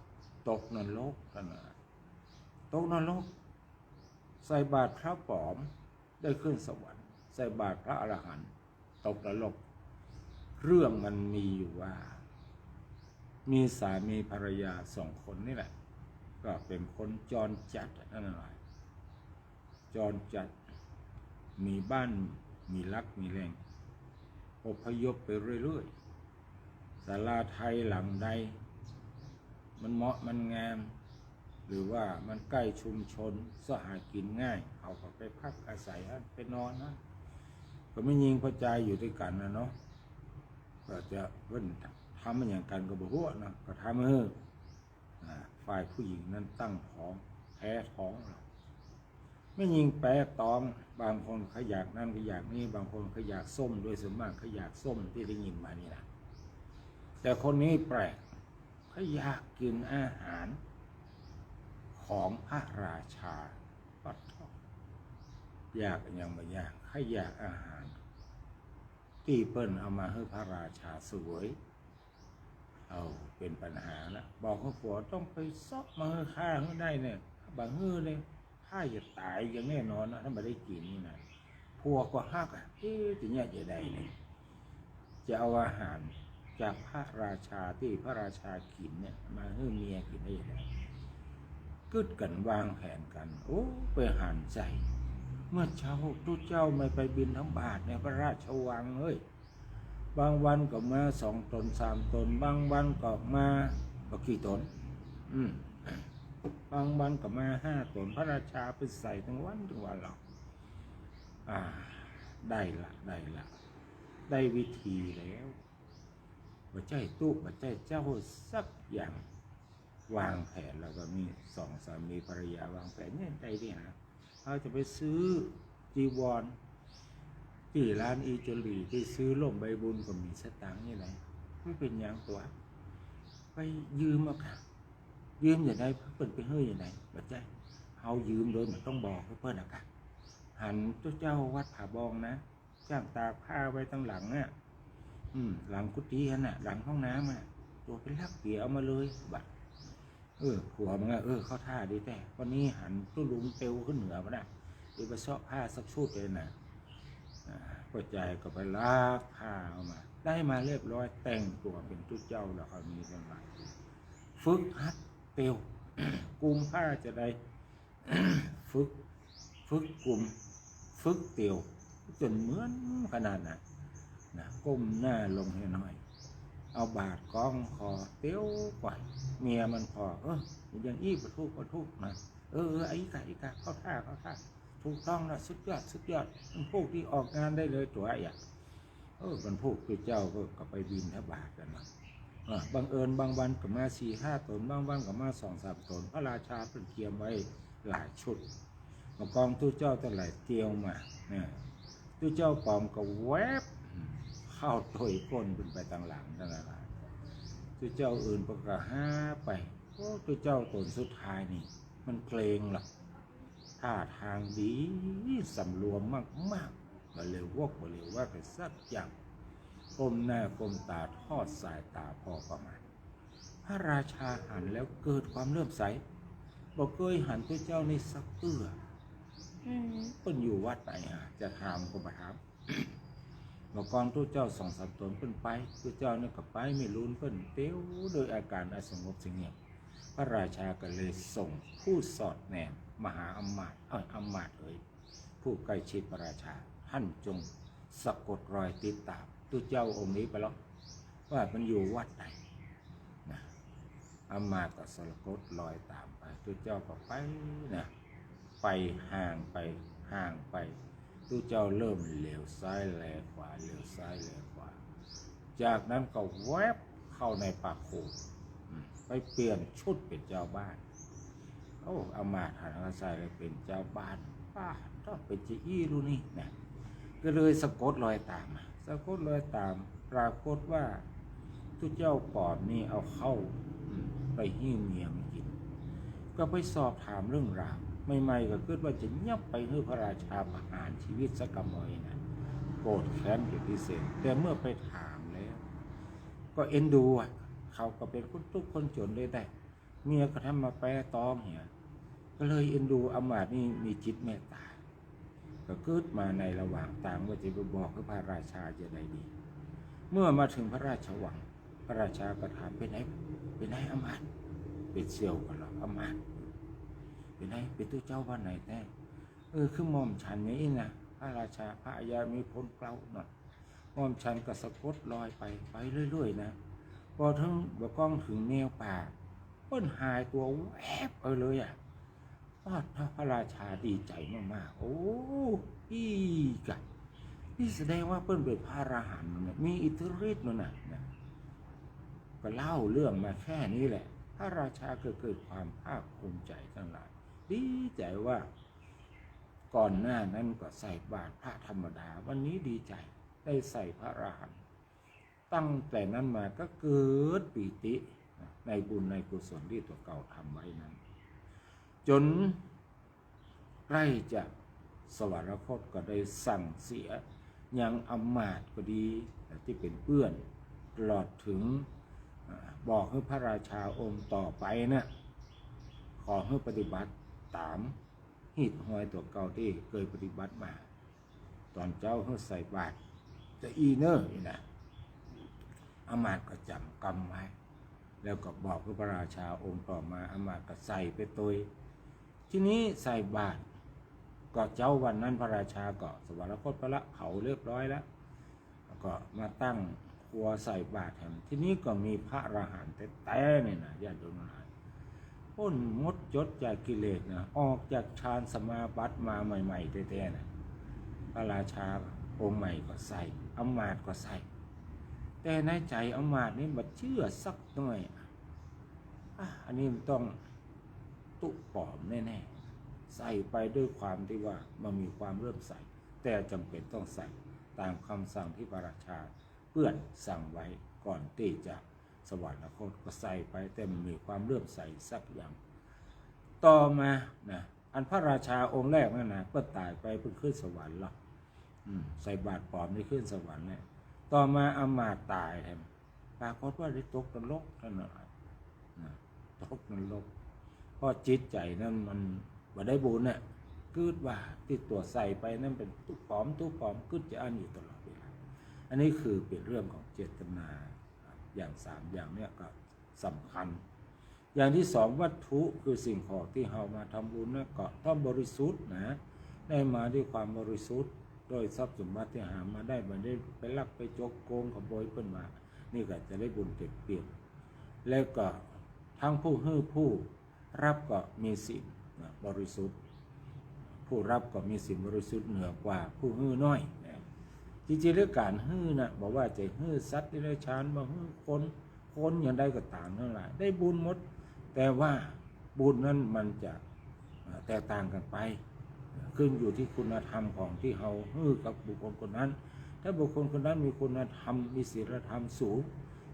S2: ตกนรกกันนะตกนรกใส่บาตรพระปลอมได้ขึ้นสวรรค์ใส่บาตรพระอรหันต์ตกนรกเรื่องมันมีอยู่ว่ามีสามีภรรยา2 คนนี่แหละก็เป็นคนจรจัดนั่นแหละจรจัดมีบ้านมีรักมีแรงอพยพไปเรื่อยๆศาลาไทยหลังใดมันเหมาะมันงามหรือว่ามันใกล้ชุมชนสหากินง่ายเขาก็ไปพักอาศัยไปนอนนะก็ไม่ยิงพระใจอยู่ด้วยกันนะเนาะก็จะเว้นทำมันอย่างกันก็บอกว่านะก็ทำให้ฝ่ายผู้หญิงนั้นตั้งท้องแพ้ท้องเราไม่ยิงแปรตองบางคนเขาอยากนั่นเขาอยากนี่บางคนเขาอยากส้มโดยส่วนมากเขาอยากส้มที่ได้ยินมานี่นะแต่คนนี้แปลกเขาอยากกินอาหารของพระราชาปัดทองอยากอย่างบางอย่างเขาอยากอาหารที่เปิ้นเอามาให้พระราชาสวยเอาเป็นปัญหาละบอกเขาผัวต้องไปซอกมาให้ข้าให้ได้เนี่ยบางฮื้อเลยข้าจะตายอย่างแน่นอนนะถ้าไม่ได้กินนี่นะพวกก็ฮักจะเนี่ยจะได้เนี่ยจะเอาอาหารจากพระราชาที่พระราชากินเนี่ยมาให้เมียกินได้ยังไงกึดกันวางแผนกันโอ้ไปหันใจเมื่อเช้าทุกเจ้าไม่ไปบิณฑบาตในพระราชวังเฮ้ยบางวันก็มา2 ตน 3 ตนบางวันก็มากี่ตนบางวันก็มา5 ตนพระราชาไปใส่ทั้งวันหรอกได้ละได้วิธีแล้วว่าใจตู้ว่าใจเจ้าสักอย่างวางแผนแล้วก็มี2 สามีภรรยาวางแผนเนี่ยใจดีนะเขาจะไปซื้อจีวรที่ร้านอีจลีที่ซื้อล่มใบบุญก็มีสตางค์นี่ไหนไม่เป็นอย่างตัวไปยืมเอาค่ะยืมอย่างไรเพิ่นไปเฮ้ยอย่างไรแบบใจเอายืมโดยมันต้องบอกเพิ่นอะค่ะหันเจ้าวัดผาบองนะจ้างตากผ้าไว้ตั้งหลังเนี่ยหลังกุฏิน่ะหลังห้องน้ำอ่ะตัวเป็นลักเกี่ยวเอามาเลยบัดผัวมันเข้าท่าดีแต่วันนี้หันตู้ลุงเตวขึ้นเหนือมาได้ไปเสาะผ้าสักชุดเลยนะก็ใจก็ไปลากผ้าเอามาได้มาเรียบร้อยแต่งตัวเป็นตู้เจ้าแล้วเขามีกันมาฝึกหัดเตวกุมผ้าจะได้ ฝึกกุมฝึกเตวจนเหมือนขนาดนั้นนะก้มหน้าลงให้หน่อยเอาบาดกองคอเตี้ยวกว่าเมียมันพออย่างอี้ประทุกนะไอ้กะเข้าท่าถูกต้องนะสุดยอดมันพวกที่ออกงานได้เลยตัวมันพวกตัวเจ้าก็ไปบินทบาทกันนะบางบางวันก็มา4-5 ตนบางวันก็มา2-3 ตนพระราชาเป็นเตรียมไว้หลายชุดมากองตัวเจ้าแต่หลายเตียวมาเนี่ยตัวเจ้าปลอมก็แวบเข้าถอยก้นเป็นไปต่างหลังนั่นแหละตัวเจ้าอื่นประกาศไปตัวเจ้าตนสุดท้ายนี่มันเกรงหรอกท่าทางดีสำรวมมากบ่เร็วว่าไปสักอย่างก้มหน้าก้มตาทอดสายตาพอประมาณพระราชาหันแล้วเกิดความเลื่อมใสบอกเคยหันตัวเจ้าในสักเตื้อเพิ่นอยู่วัดไหนจะถามก็มาถามบอกก่อนตัวเจ้า2-3 ตนเพิ่นไปตัวเจ้าเนี่ยก็ไปไม่รู้เพิ่นเตี้ยวโดยอาการสงบเสงี่ยมพระราชาก็เลยส่งผู้สอดแนมมหาอำมาตย์ผู้ใกล้ชิดพระราชาท่านจงสะกดรอยติดตามตัวเจ้าองค์นี้ไปแล้วว่ามันอยู่วัดไหนนะอำมาตย์ก็สะกดรอยตามไปตัวเจ้าก็ไปนะไปห่างไปตัวเจ้าเริ่มเหลียวซ้ายแลขวาจากนั้นก็แวบเข้าในป่าโขงไปเปลี่ยนชุดเป็นเจ้าบ้านเอามาฐานอาศัยเลยเป็นเจ้าบ้านป้าต้องเป็นจีอี้รู้นี่นะก็เลยสะกดรอยตามปรากฏว่าตัวเจ้าปอดนี่เอาเข้าไปหิ้วเมียมันกินก็ไปสอบถามเรื่องราวใหม่ๆก็คิดว่าจะยับไปให้พระราชาประหารชีวิตสักกะมอยนะโกรธแค้นเป็นพิเศษแต่เมื่อไปถามแล้วก็ ก็เอ็นดูอ่ะเขาก็เป็นคนทุกข์คนจนเลยแต่เมียก็ทำมาแปรตองเนี่ยก็เลยเอ็นดูอำมาตย์นี่มีจิตเมตตาก็เกิดมาในระหว่างต่างว่าจะไปบอกกับพระราชาจะได้ดี เมื่อมาถึงพระราชวังพระราชาก็ถามเป็นไหนอำมาตย์เป็นเสี่ยวกันหรออำมาตย์เป็นไหนเป็นตัวเจ้าวันไหนแน่คือหม่อมฉันนี่นะพระราชาพระยามีพ้นเกล้าหน่อยหม่อมฉันก็สะกดลอยไปเรื่อยๆนะพอถึงบกล้องถึงแนวป่าเปิ้นหายตัวแวบเลยอ่ะพระราชาดีใจมากๆโอ้อีกะนี่แสดงว่าเปิ้นเป็นพระอรหันต์มีอิทธิฤทธิ์นั่นน่ะก็เล่าเรื่องมาแค่นี้แหละพระราชาก็เกิดความภาคภูมิใจทั้งหลายดีใจว่าก่อนหน้านั้นก็ใส่บาตรพระธรรมดาวันนี้ดีใจได้ใส่พระอรหันต์ตั้งแต่นั้นมาก็เกิดปิติในบุญในกุศลที่ตัวเก่าทำไว้นั้นจนใกล้จะสวรรคตก็ได้สั่งเสียยังอำมาตย์ก็ดีที่เป็นเพื่อนตลอดถึงบอกให้พระราชาองค์ต่อไปนะขอให้ปฏิบัติตามหิดหอยตัวเก่าที่เคยปฏิบัติมาตอนเจ้าให้ใส่บาตรจะอีเนอร์นี่นะอำมาตย์ก็จำกรรมไว้แล้วก็บอกพระราชาองค์ต่อมาอำมาตย์ก็ใส่ไปตัวทีนี้ใส่บาตรก็เจ้าวันนั้นพระราชาก็สวรรคตไปละเผาเรียบร้อยแล้วก็มาตั้งครัวใส่บาตรแถมที่นี้ก็มีพระอรหันต์แต่เนี่ยนะญาติโยมทั้งหลายพ้นมดจดจากกิเลสนะออกจากฌานสมาบัติมาใหม่ๆแท้ๆนะพระราชาองค์ใหม่ก็ใส่อำมาตย์ก็ใส่แต่ในใจอำมาตย์นี่บัดเชื่อสักหน่อยอันนี้มันต้องตุปลอมแน่ๆใส่ไปด้วยความที่ว่ามันมีความเริ่มใส่แต่จำเป็นต้องใส่ตามคำสั่งที่พระราชาเพื่อนสั่งไว้ก่อนที่จะสวรรคตก็ใส่ไปแต่มันมีความเริ่มใส่สักอย่างต่อมานะอันพระราชาองค์แรกนั่นนะก็ตายไปเพิ่งขึ้นสวรรค์แล้วใส่บาตรปลอมได้ขึ้นสวรรค์เนี่ยต่อมาอำมาตย์ตายแทนปรากฏว่าได้ตกนรกนั่นแหละตกนรกเพราะจิตใจนั้นมันบ่ได้บุญเนี่ยคืดว่าที่ตัวใส่ไปนั่นเป็นตุปลอมคืดจะอันอยู่ตลอดเวลาอันนี้คือเป็นเรื่องของเจตนาอย่าง3อย่างเนี่ยก็สำคัญอย่างที่2วัตถุคือสิ่งของที่เรามาทำบุญเนี่ยก็ต้องบริสุทธิ์นะได้มาด้วยความบริสุทธิ์โดยทรัพย์สมบัติที่หามาได้ไม่ได้ไปลักไปจกโกงขโมยเพิ่นมานี่ก็จะได้บุญเต็มเปี่ยมแล้วก็ทั้งผู้ให้ผู้รับก็มีศีลบริสุทธิ์ผู้รับก็มีศีลบริสุทธิ์เหนือกว่าผู้ให้น้อยจริงๆเรื่องการให้นะบอกว่าจะให้สัตว์ที่ได้ฌานมาให้คนอย่างใดก็ต่างนั่นแหละได้บุญหมดแต่ว่าบุญนั้นมันจะแตกต่างกันไปขึ้นอยู่ที่คุณธรรมของที่เราให้กับบุคคลคนนั้นถ้าบุคคลคนนั้นมีคุณธรรมมีศีลธรรมสูง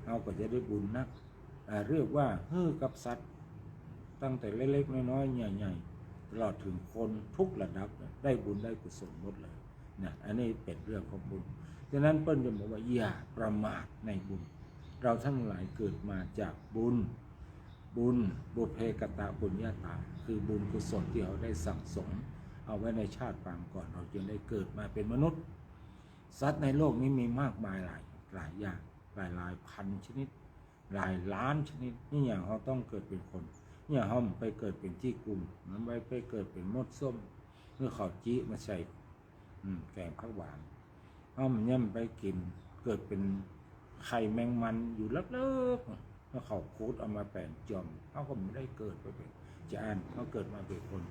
S2: เราก็จะได้บุญนักเรียกว่าให้กับสัตว์ตั้งแต่เล็กๆน้อยๆใหญ่ๆตลอดถึงคนทุกระดับได้บุญได้กุศลหมดเลยนะอันนี้เป็นเรื่องของบุญฉะนั้นเปิ้ลจะบอกว่าอย่าประมาทในบุญเราทั้งหลายเกิดมาจากบุญบุพเพกตบุญญาตาคือบุญกุศลที่เราได้สั่งสมเอาไว้ในชาติปางก่อนเราจึงได้เกิดมาเป็นมนุษย์สัตว์ในโลกนี้มีมากมายหลายอย่างหลายพันชนิดหลายล้านชนิดนี่อย่างเขาต้องเกิดเป็นคนเนี่ยเขาไปเกิดเป็นที่กลุ่มมันไปเกิดเป็นมดส้มเมื่อเขาจี้มาใส่แกงข้าวหวานเขามันย่ำไปกินเกิดเป็นไข่แมงมันอยู่เลิกๆแล้วเขาคูดเอามาแปลงจอมเขาก็ไม่ได้เกิดไปเป็นจานเขาเกิดมาเป็นคน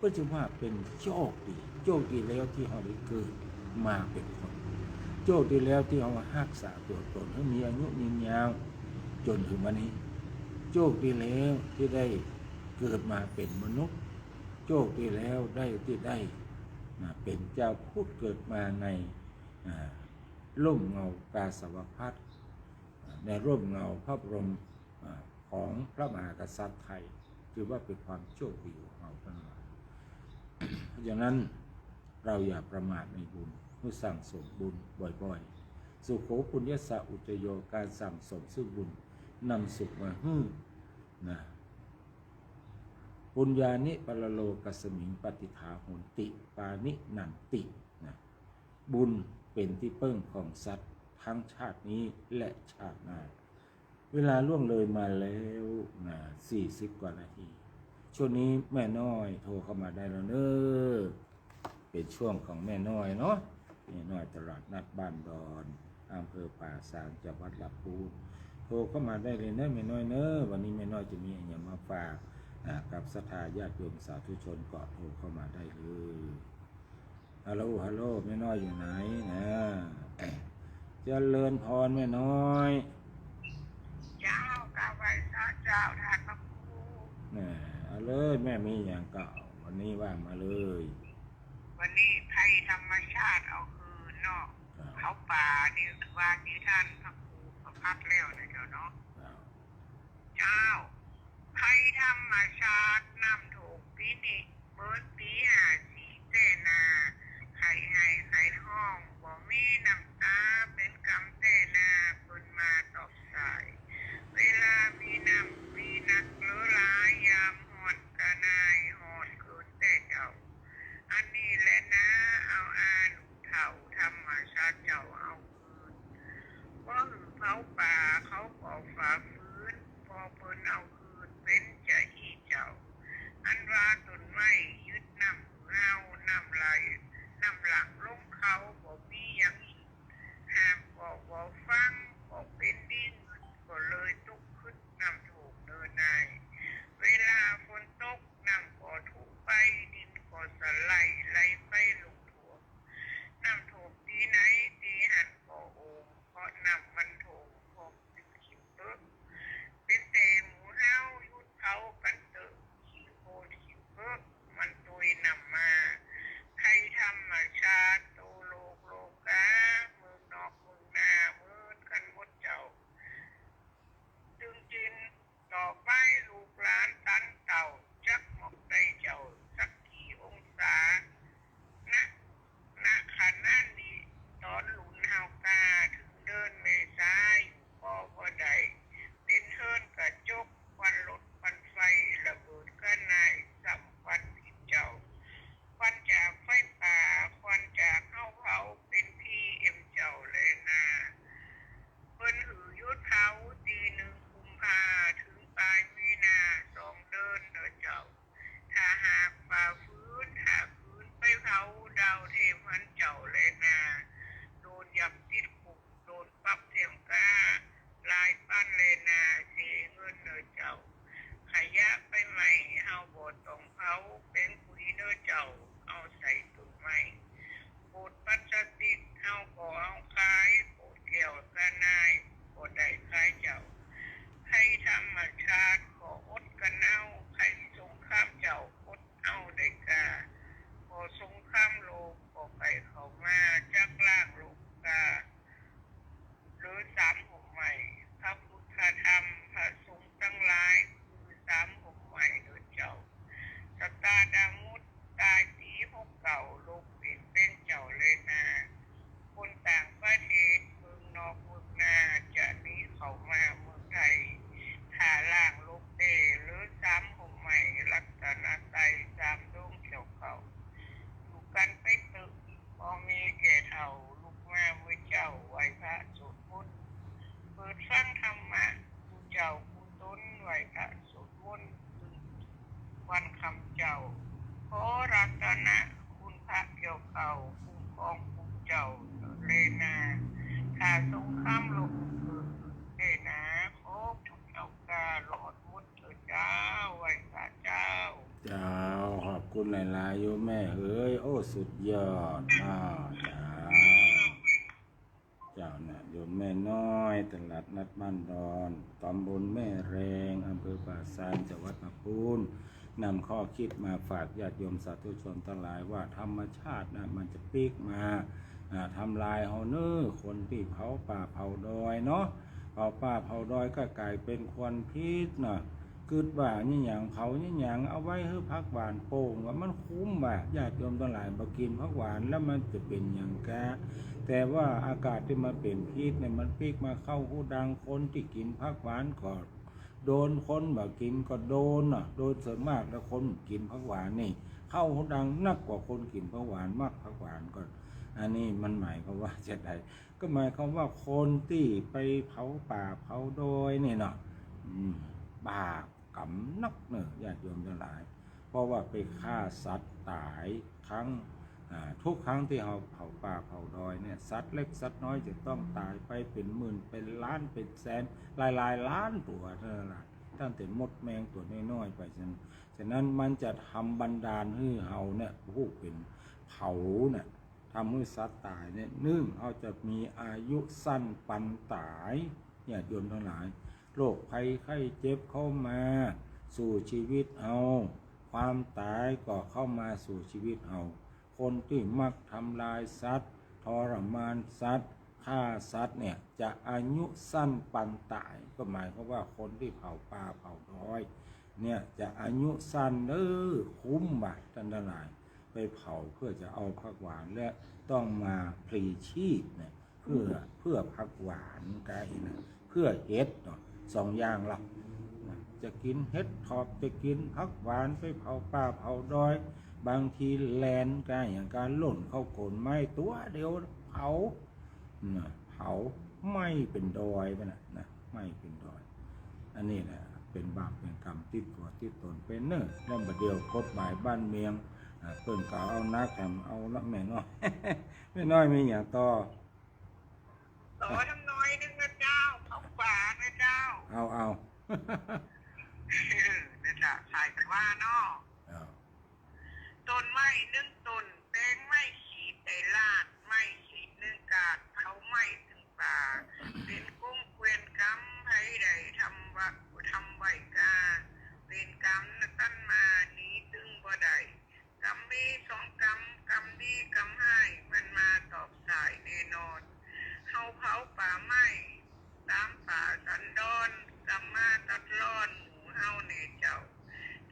S2: ก็จึงว่าเป็นโชคดีแล้วที่เขาได้เกิดมาเป็นคนโชคดีแล้วที่เขารักษาตัวตนให้มีอายุยืนยาวจนถึงวันนี้โชคดีแล้วที่ได้เกิดมาเป็นมนุษย์โชคดีแล้วที่ได้เป็นเจ้าพูดเกิดมาในร่มเงากาสาวพัสในร่มเงาพระบรมของพระมหากษัตริย์ไทยถือว่าเป็นความโชคดีของเราทั้งหลาย เพราะฉะนั้นเราอย่าประมาทในบุญเมื่อสั่งสมบุญบ่อยๆ สุโขปุญญสะอุจโยการสั่งสมซึ่งบุญนำสุขมานะปุญญานิปรโลกัสมิงปฏิฐาโหนติปานินันตินะบุญเป็นที่เปิ้งของสัตว์ทั้งชาตินี้และชาติหน้าเวลาล่วงเลยมาแล้วนะ40 กว่านาทีช่วงนี้แม่น้อยโทรเข้ามาได้แล้วเนอะเป็นช่วงของแม่น้อยเนาะแม่น้อยตลาดนัดบ้านดอนอำเภอป่าซางจังหวัดลำพูนโทรเข้ามาได้เลยนะแม่น้อยเนอะวันนี้แม่น้อยจะมีอะไรมาฝากกับศรัทธาญาติโยมสาธุชนก็โทรเข้ามาได้เลยฮัลโหลฮัลโหลแม่น้อยอยู่ไหนนะเจริญพรแม่น้อย
S3: เจ้ากาไว้ซะเจ้าทานพระครู
S2: เอาเลยแม่มีอย่างเก่าวันนี้ว่ามาเลย
S3: วันนี้ภัยธรรมชาติเอาคืนเนาะเขาป่านี่ว่าที่ท่านพระครูประพัดแล้วนะเจ้าเนาะเจ้าภัยธรรมชาตินำถูกปีนี้เบิดปี54เสนาไข่ให้ไข่ห้องบ่มีน้ำตาเป็นกำเสนาเพิ่นมาตอบสายเวลามีน้ำมีนักเลือหลายยามหอดกะนายหอดคืนแต่เจ้าอันนี้แหละนะเอาอาหนูเถ่าธรรมชาติเจ้าเอาคืนว่าหือเผาป่าเขาก่อฝ่าฟื้นพอเพิ่นเอาคืนเป็นจะอีเจ้าอันว่าต้นไม้ยึดน้ำเงาน้ำไหลน้ำหลังลงเขาบ่มีอย่างอีกห้ามก็บ่ฟังก็เป็นดิ้นก็เลยตกขึ้นน้ำถูกเดินนายเวลาฝนตกน้ำก็ถูกไปดินก็สไลด์ไหลไปลงถ่วงน้ำถูกตีไหนตีหันก็โอ่งเพราะน้ำมันถูกพบเป็นขิมเบิกเป็นแต่หมูเฮายุดเขากันเตอะขี้โคตรขิมเบิกมันตุยนำมาใครธรรมชาติโตโลกโลกาเมืองนอกเมืองนาเมืองกันหมดเจ้าจึงจินต่อไปลูกหลานตันเต่าจักหมอกได้เจ้าสักกี่องศานะขณะนี้ตอนหลุนเฮากาถึงเดินเมษาอยู่บ่ได้เป็นเฮิรนกระจกควันรถควันไฟระเบิดกระนายสัมควันผิดเจ้าควันจากไฟป่าควันจากเข้าเผาเป็นPMเจ้าเลยนะเพิ่นหือยุดเผาตี1 กุมภาถึงปลายมีนา2 เดือนเด้อเจ้าถ้าหากฝ่าฟื้นหากฟื้นไปเผาดาวเทพมันเจ้าเลยนะโดนยับติดคุกโดนปรับเทียมกาลายปั้นเลยนะเสียเงินเด้อเจ้าขยะไปใหม่เฮาบ่ต้องเผาเป็นปุ๋ยเด้อเจ้าเอาใส่ถุงใหม่โบดพลาสติกเฮาก็เอาขายโบดแก้วกระนายบ่ได้ขายเจ้าใครธรรมชาติก็อดกันเอาใครสงครามเจ้าอดเอาได้กาพอสงครามโลกก็ไปเข้ามาจากล่างโลกกาหรือ3 หกใหม่พระพุทธธรรมพระสงฆ์ทั้งหลายคือ3 หกใหม่เด้อเจ้าสตาดามุตตายปี69โลกเป็นเจ้าเลยนะคนต่างประเทศเมืองนอกเมืองนาจะหนีเข้ามาเมืองไทยถ้าล่างโลกเตหรือ3 หกใหม่รัตนไตรัย3 ดวงเขียวเขาอยู่กันไปตึกพอมีแก่เฒ่าลูกมาเมื่อเจ้าไหวพระสวดมนต์เปิดฟังธรรมะผู้เจ้าผู้ต้นไหวพระสวดมนต์วันคำเจ้าขอรัตนะคุณพระเกี่ยวเก่าคุ้มครองผู้เจ้าเลยนาถ้าสงครามโลกเกิดเลยนะขอผู้เจ้ากาหลอดมุดเถิดเจ้าไหวพระเจ้า
S2: เจ้าขอบคุณหลายๆโยมแม่เอ้ยโอ้สุดยอดเจ้าน่ะโยมแม่น้อยตลาดนัดบ้านดอนตำบลแม่แรงอำเภอป่าซางจังหวัดลำพูนนำข้อคิดมาฝากญาติโยมสาธุชนทั้งหลายว่าธรรมชาตินะมันจะปีกมาทำลายเฮาเนอคนที่เผาป่าเผาดอยเนาะเผาป่าเผาดอยก็กลายเป็นควันพิษนะ คิดว่านี่หยังเผานี่หยังเอาไว้ให้ผักหวานโป่งว่ามันคุ้มว่าญาติโยมทั้งหลายบ่กินผักหวานแล้วมันจะเป็นหยังแกแต่ว่าอากาศที่มาเป็นพิษเนี่ยมันพลิกมาเข้าหูดังคนที่กินผักหวานก็โดนคนบ่กินก็โดนโดยส่วนมากแล้วคนกินผักหวานนี่เข้าหูดังนักกว่าคนกินผักหวานมากผักหวานก็อันนี้มันหมายความว่าจะใดก็หมายความว่าคนที่ไปเผาป่าเผาโดยนี่เนาะบาปกรรมนักเนอะญาติโยมทั้งหลายเพราะว่าไปฆ่าสัตว์ตายทุกครั้งที่เราเผาป่าเผาดอยเนี่ยสัตว์เล็กสัตว์น้อยจะต้องตายไปเป็นหมื่นเป็นล้านเป็นแสนหลายล้านตัวนั่นแหละตั้งแต่มดแมงตัวน้อยๆไปฉะนั้นมันจะทำบันดาลให้เฮาเนี่ยผู้เป็นเผาเนี่ยทำให้สัตว์ตายเนี่ยเอาจะมีอายุสั้นปันตายญาติโยมทั้งหลายโรคภัยไข้เจ็บเข้ามาสู่ชีวิตเอาความตายก็เข้ามาสู่ชีวิตเอาคนที่มักทำลายสัตว์ทรมานสัตว์ฆ่าสัตว์เนี่ยจะอายุสั้นปันตายก็หมายความว่าคนที่เผาป่าเผาดอยเนี่ยจะอายุสั้นคุ้มบาท่านทั้งหลายไปเผาเพื่อจะเอาผักหวานและต้องมาพลีชีพเนี่ยเพื่อผักหวานไก่นะเพื่อเห็ดเนาะสองอย่างหลักจะกินเห็ดถอบจะกินผักหวานไปเผาป่าเผาดอยบางทีแลนกันอย่างการหล่นเข้าโกนไม้ตัวเดียวเผาไม่เป็นดอยไปนะไม่เป็นดอยอันนี้แหละเป็นบาปเป็นกรรมติดตัวติดตนเป็นเนอะแล้วบัดเดียวกฎหมายบ้านเมืองเพิ่นก็เอานักแถมเอาละแม่น้อย แม่น้อยมีอย่างต่อ
S3: ทำน้อยนึงนะเจ้าเขาป่านะเจ้า
S2: เอา
S3: นี่จะถ่ายกันว่าเนาะต้นไม้นึ่งต้นแป้งไม้ขีดไตลาดไม้ขีดนึ่งกาดเขาไม้ถึงป่าเป็นกุ้งเกวียนกำให้ใดทำไว้กาเป็นกำนะตั้นมานี้ตึงบ่ได้กำมีสองกำดีกำให้มันมาตอบสายแน่นอนเฮาเผาป่าไม้ตามป่าสันดอนกำมาตัดร้อนหมูเฮาเนเจ้า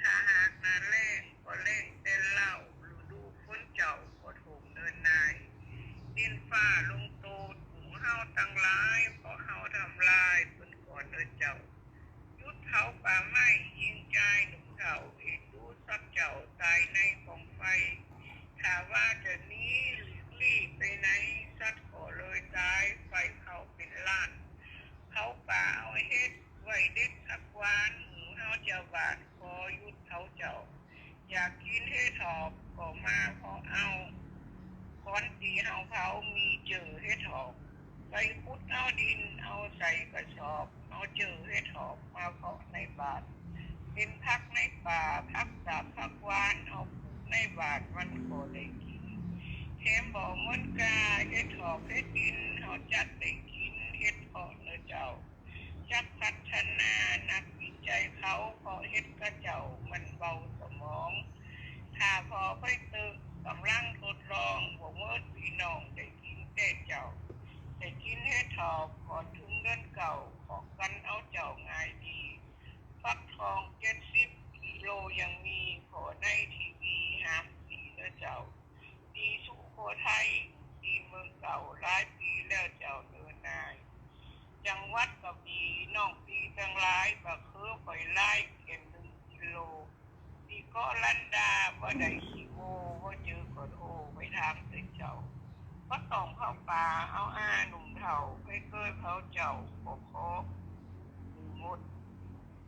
S3: ถ้าหากนาแรงก็เล่งเต้นเล่าฤดูฝนเจ้าก็ถูกเนินนายดินฟ้าลงโตดหมูเฮาตั้งหลายเพราะเฮาทำลายเพิ่นก่อนเนินเจ้ายุดเผาป่าไม้ยิงใจหนุ่มเฒ่าเห็นดูสัตว์เจ้าตายในกองไฟถ้าว่าจะหนีหลีกลี่ไปไหนสัตว์ก็เลยตายไฟเผาเป็นล้านเผาป่าเอาเฮ็ดไว้เด็ดสักวานหมูเฮาเจ้าบาดคอยุดเผาเจ้าอยากกินให้ถอบก็มาพอเอาค้อนตีเฮาเผามีเจอให้ถอบไปขุดเอาดินเอาใส่กระสอบเอาเจอให้ถอบมาเพาะในบาทเป็นพักในป่าพักตาพักวานเอาปลูกในบาทมันก็ได้กินแถมบอกเหมือนกาเฮ็ดถอบเฮ็ดดินเฮาจัดได้กินเฮ็ดเพาะเนื้อเจ้าจักพัฒนานักวิจัยเขาเพราะเฮ็ดกระเจ้ามันเบาสมองถ้าพอไปตึกกำลังทดลองบ่เมื่อพี่น้องได้กินแต่เจ้าได้กินเฮ็ดถอบก่อนถึงเดือนเก่าขอกันเอาเจ้าง่ายดีฟักทอง70กิโลยังมีขอในทีวีห้ามปีเด้อเจ้าดีสุโขทัยดีเมืองเก่าหลายปีแล้วเจ้าเดินนายจังหวัดกระบี่น้องปีทั้งหลายบักคือไปไล่เก็บ1 กิโลดีก็ลันดาบ่ได้ขี้โง่บ่เจอก็โทรไปถามเด้อเจ้าก็ต้องเข้าป่าเอาหนุ่มเฒ่าไปเกิดเผาเจ้าบ่ขอหมด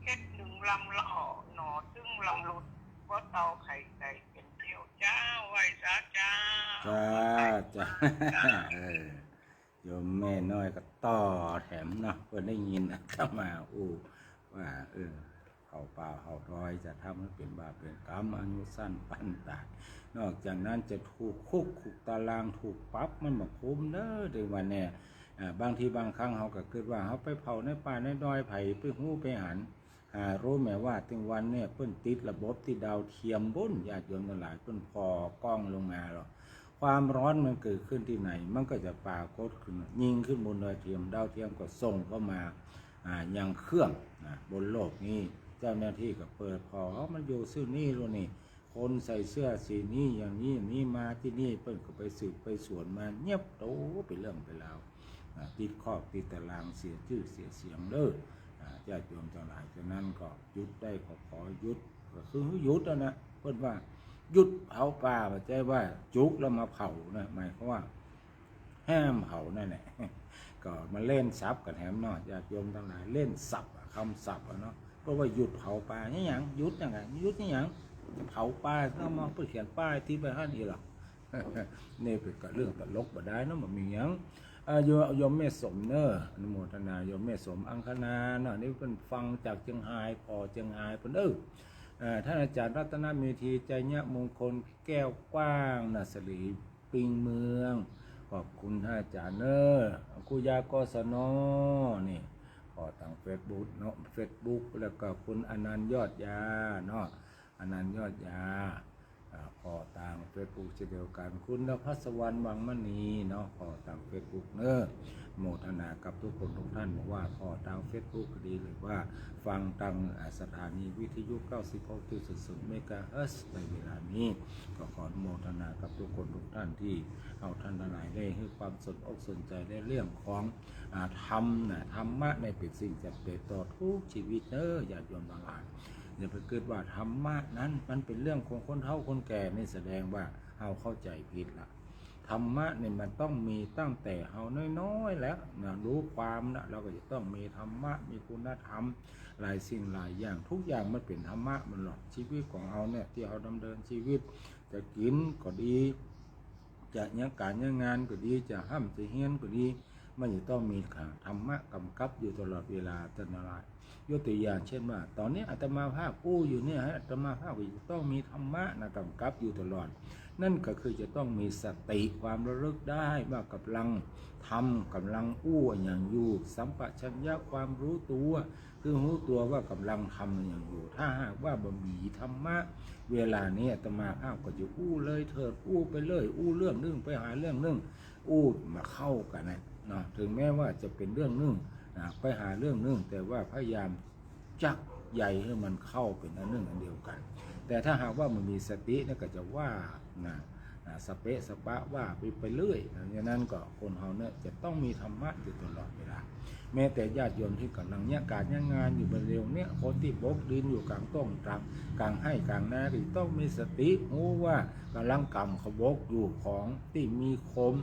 S3: เฮ็ด1 ลำละห่อหนอตึ้งลำลุดบ่เตาไข่ไก่เป็นเที่ยวจ้าไว้ซะจ้า
S2: จ้าโยมแม่น้อยก็ต่อแถมเนาะเพื่อได้ยินเข้ามาว่าเขาป่าเขาดอยจะทำให้เป็นบาปเป็นกรรมอายุสั้นปันตายนอกจากนั้นจะถูกคุกถูกตารางถูกปรับมันบ่คุ้มเด้อถึงวันเนี่ยบางทีบางครั้งเขาก็คิดว่าเขาไปเผาในป่าในดอยไผ่ไปหู้ไปหันรู้ไหมว่าถึงวันเนี่ยเพิ่นติดระบบที่ดาวเทียมบุญญาติโยมทั้งหลายเพิ่นพอกล้องลงมาหรอกความร้อนมันเกิดขึ้นที่ไหนมันก็จะปรากฏขึ้นยิงขึ้นบนดาวเทียมก็ส่งเข้ามายังเครื่องบนโลกนี้ เจ้าหน้าที่ก็เปิดพอมันอยู่ซื่อนี่รู้นี่คนใส่เสื้อสีนี้อย่างนี้อย่างนี้มาที่นี่เปิ้นก็ไปสืบไปสวนมาเงียบโตไปเรื่องไปราวติดข้อติดตารางเสียชื่อเสียเสียงเด้อญาติโยมทั้งหลายฉะนั้นก็ยุดได้ขอยุดก็คือยุดนะเพิ่นว่ายุดเผาป่าไม่ใช่ว่าจุกแล้วมาเผานะหมายความว่าห้ามเผานั่นแหละก็มาเล่นศัพท์กันแถมเนาะญาติโยมทั้งหลายเล่นศัพท์คำศัพท์เนาะเพราะว่าหยุดเผาป่านี่หยังหยุดยังไงหยุดนี่หยังเผาป่าต้องมาเพื่อเขียนป้ายที่ไปให้นี่หรอกนี่เป็นก็เรื่องตลกบ่ได้เนาะมันมีหยังโยมแม่สมเนออนุโมทนาโยมแม่สมอังคณาเนาะนี่เป็นฟังจากเชียงรายพอเชียงรายเพิ่นท่านอาจารย์รัตนเมธีใจญะมงคลแก้วกว้างนะสลีปิงเมืองขอบคุณท่านอาจารย์เนอคุยากศนนี่ขอทางเฟซบุ๊กเนาะเฟซบุ๊กแล้วก็คุณอนันต์ยอดยาเนาะอนันต์ยอดยาขอต่างเฟซบุ๊กเช่นเดียวกันคุณนภัสวรรณวังมณีเนาะขอต่างเฟซบุ๊กเนอะโมทนากับทุกคนทุกท่านบอกว่าขอต่างเฟซบุ๊กก็ดีหรือว่าฟังทางสถานีวิทยุ 96.00 เมกะเฮิรตซ์ในเวลานี้ก็ขอโมทนากับทุกคนทุกท่านที่เอาท่านทั้งหลายได้ให้ความสนอกสนใจในเรื่องของธรรมะในเป็นสิ่งจำเป็นต่อทุกชีวิตเนอะญาติโยมทั้งหลายอย่าไปเกิดว่าธรรมะนั้นมันเป็นเรื่องของคนเฒ่าคนแก่นี่แสดงว่าเราเข้าใจผิดละธรรมะเนี่ยมันต้องมีตั้งแต่เราน้อยๆแล้วนะรู้ความนะเราก็จะต้องมีธรรมะมีคุณธรรมหลายสิ่งหลายอย่างทุกอย่างมันเป็นธรรมะมันหรอกชีวิตของเราเนี่ยที่เราดำเนินชีวิตจะกินก็ดีจะยังการยังงานก็ดีจะห้ามจะเฮียนก็ดีมันจะต้องมีธรรมะกำกับอยู่ตลอดเวลาตลอดยกตัวอย่างเช่นว่าตอนนี้อาตมาภาพอยู่เนี่ยอาตมาภาพจะต้องมีธรรมะนะกำกับอยู่ตลอดนั่นก็คือจะต้องมีสติความระลึกได้ว่ากำลังทำกำลังอย่างอยู่สัมปชัญญะความรู้ตัวคือรู้ตัวว่ากำลังทำอย่างอยู่ถ้าหากว่าบ่มีธรรมะเวลานี้อาตมาภาพก็จะเลยเถิดไปเลยเรื่องนึงไปหาเรื่องนึงมาเข้ากันนะเนาะถึงแม้ว่าจะเป็นเรื่องนึงไปหาเรื่องนึงแต่ว่าพยายามจักใหญ่ให้มันเข้าเป็นอันนึงอันเดียวกันแต่ถ้าหากว่ามันมีสติเนี่ยก็จะว่าสเปะสปะว่าไปเรื่อยดังนั้นก็คนเราเนี่ยจะต้องมีธรรมะอยู่ตลอดเวลาแม้แต่ญาติโยมที่กำลังเนี่ยการงานอยู่บนเร็วเนี่ยคนที่บกดินอยู่กลางต้นกลางให้กลางนาหรือต้องมีสติรู้ว่ากำลังกำขบกอยู่ของที่มีคม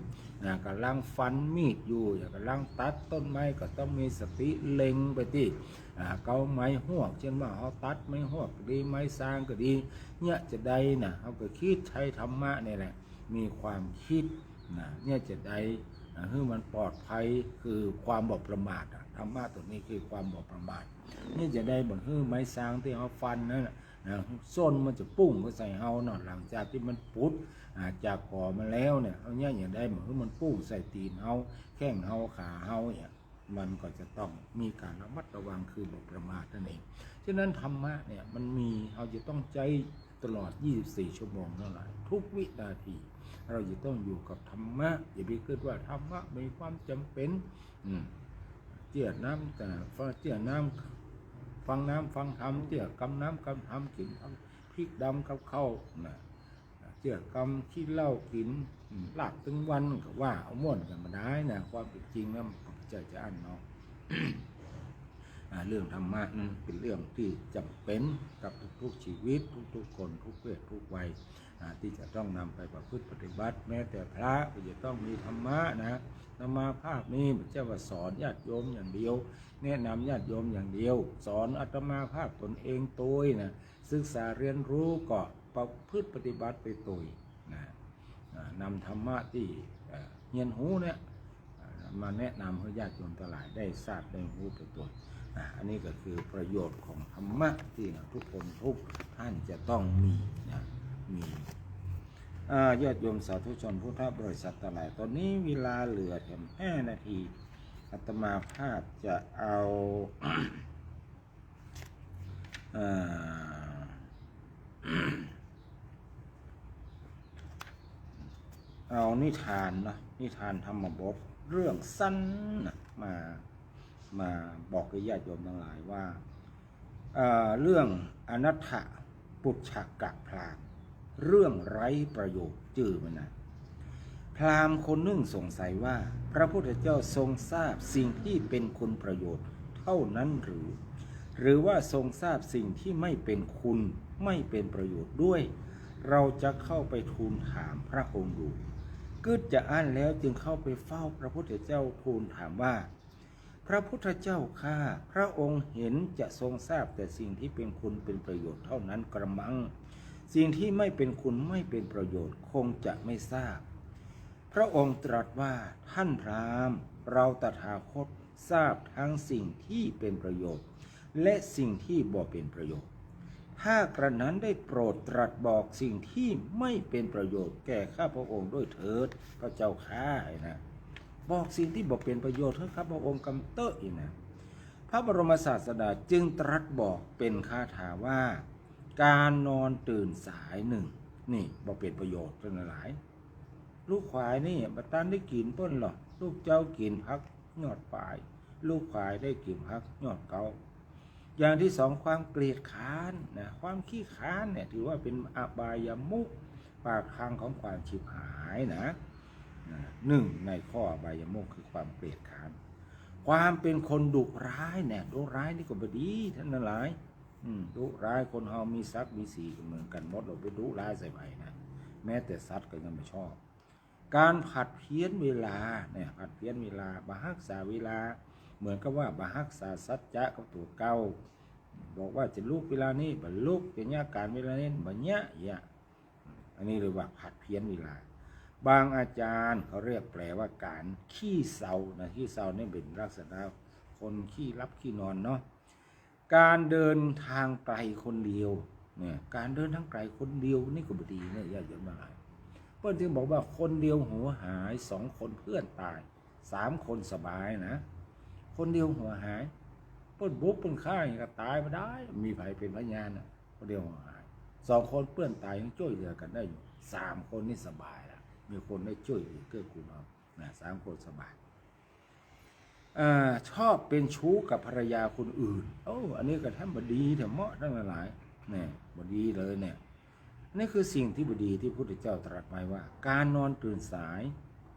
S2: กำลังฟันมีดอยู่กำลังตัดต้นไม้ก็ต้องมีสติเล็งไปที่เกาไม้หวกเช่นว่าเขาตัดไม้หวกดีไม้สร้างก็ดีเนี่ยจะได้เขาก็คิดใช้ธรรมะนี่แหละมีความคิดเนี่ยจะได้ให้มันปลอดภัยคือความบ่ประมาทธรรมะตัวนี้คือความบ่ประมาทนี่จะได้บ่ให้ไม้สร้างที่เขาฟันนั่นส้นมันจะปุ้งก็ใส่เฮาหลังจากที่มันปุดจากก่อมาแล้วเนี่ยเอาเนี่ยอย่างได้เหมือนมันปุ้งใส่ตีนเฮาแข้งเฮาขาเฮาเนี่ยมันก็จะต้องมีการระมัดระวังคือบ่ประมาทนั่นเองฉะนั้นธรรมะเนี่ยมันมีเราจะต้องใจตลอด24ชั่วโมงเท่าไหร่ทุกวินาทีเราจะต้องอยู่กับธรรมะอย่าไปคิดว่าธรรมะมีความจำเป็นเจี่ยน้ำแต่เจี่ยน้ำฟังน้ำฟังธรรมเจี่ยกำน้ำกำธรรมกินพริกดำกับข้าวเจี่ยกำขี้เหล้ากินหลับถึงวันก็ว่าเอาม่วนกันมาได้นะความเป็นจริงแล้วจะอันเนาะ เรื่องธรรมะนั้นเป็นเรื่องที่จำเป็นกับทุกชีวิตทุกคนทุกเพศทุกวัยที่จะต้องนำไปประพฤติปฏิบัติแม้แต่พระก็จะต้องมีธรรมะธรรมาภาพนี้ไม่ใช่ว่าสอนญาติโยมอย่างเดียวแนะนำญาติโยมอย่างเดียวสอนอาตมาภาพตนเองตัวศึกษาเรียนรู้ก็ประพฤติปฏิบัติไปตัวนำธรรมะที่เฮียนหูเนี่ยมาแนะนำให้ญาติโยมทั้งหลายได้ทราบได้รู้ไปตัวอันนี้ก็คือประโยชน์ของธรรมะที่ทุกคนทุกท่านจะต้องมีญาติโยมสาธุชนพุทธบริษัททั้งหลายตอนนี้เวลาเหลือแค่5 นาทีอาตมาภาพจะเอานิทานนิทานธรรมบทเรื่องสั้นมาบอกกับญาติโยมทั้งหลายว่า เรื่องอนัตถปุจฉกะพราหมณ์เรื่องไร้ประโยชน์จื่อมันนะพราหมณ์คนหนึ่งสงสัยว่าพระพุทธเจ้าทรงทราบสิ่งที่เป็นคุณประโยชน์เท่านั้นหรือว่าทรงทราบสิ่งที่ไม่เป็นคุณไม่เป็นประโยชน์ด้วยเราจะเข้าไปทูลถามพระองค์ดูกึดจะอ่านแล้วจึงเข้าไปเฝ้าพระพุทธเจ้าทูลถามว่าพระพุทธเจ้าข้าพระองค์เห็นจะทรงทราบแต่สิ่งที่เป็นคุณเป็นประโยชน์เท่านั้นกระมังสิ่งที่ไม่เป็นคุณไม่เป็นประโยชน์คงจะไม่ทราบพระองค์ตรัสว่าท่านพราหมณ์เราตถาคตทราบทั้งสิ่งที่เป็นประโยชน์และสิ่งที่บ่เป็นประโยชน์ถ้ากระนั้นได้โปรดตรัสบอกสิ่งที่ไม่เป็นประโยชน์แก่ข้าพระองค์ด้วยเถิดพระเจ้าข้านะบอกสิ่งที่บ่เป็นประโยชน์เถิดข้าพระองค์กำเตอะอีกนะพระบรมศาสดาจึงตรัสบอกเป็นคาถาว่าการนอนตื่นสายหนึ่งนี่บ่เป็นประโยชน์ทั้งหลายลูกควายนี่บัดตันได้กินเปิ้นหรอลูกเจ้ากินพักยอดปลายลูกควายได้กินพักยอดเกาอย่างที่สองความเกลียดค้านนะความขี้ค้านเนี่ยถือว่าเป็นอบายมุขปากทางของความฉิบหายนะหนึ่งในข้ออบายมุขคือความเกลียดค้านความเป็นคนดุร้ายเนี่ยดุร้ายนี่ก็บดีท่านทั้งหลายดุร้ายคนเฮามีศักดิ์มีสีเหมือนกันหมดเราไปดุร้ายใส่ไปนะแม้แต่สัตว์ก็ยังไม่ชอบการผัดเพี้ยนเวลาเนี่ยผัดเพี้ยนเวลาบาฮักษาเวลาเหมือนกับว่าบาฮักษาสัจจะกับตัวเก่าบอกว่าจะลุกเวลานี้บรรลุจะเนี่ยการเวลานี้บัญญะเนี่ยอันนี้เรียกว่าผัดเพี้ยนเวลาบางอาจารย์เขาเรียกแปลว่าการขี้เศร้านะขี้เศร้านี่เป็นลักษณะคนขี้รับขี้นอนเนาะการเดินทางไกลคนเดียวเนี่ยการเดินทางไกลคนเดียวนี่ก็บดีเนี่ยเยอะมากเพื่อนที่บอกว่าคนเดียวหัวหาย2 คนเพื่อนตาย3 คนสบายนะคนเดียวหัวหายเพื่อนบุกเพื่อนฆ่าก็ตายมาได้มีใครเป็นพยานนะคนเดียวหัวหาย2 คนเพื่อนตายยังช่วยเหลือกันได้อยู่3 คนนี่สบายละมีคนได้ช่วยเหลือเกื้อกูลเอา3 คนสบายชอบเป็นชู้กับภรรยาคนอื่นอันนี้ก็ท่านบดีแต่เหมาะทั้งหลายเนี่ยบดีเลยเนี่ยนี่คือสิ่งที่บดีที่พระพุทธเจ้าตรัสไว้ว่าการนอนตื่นสาย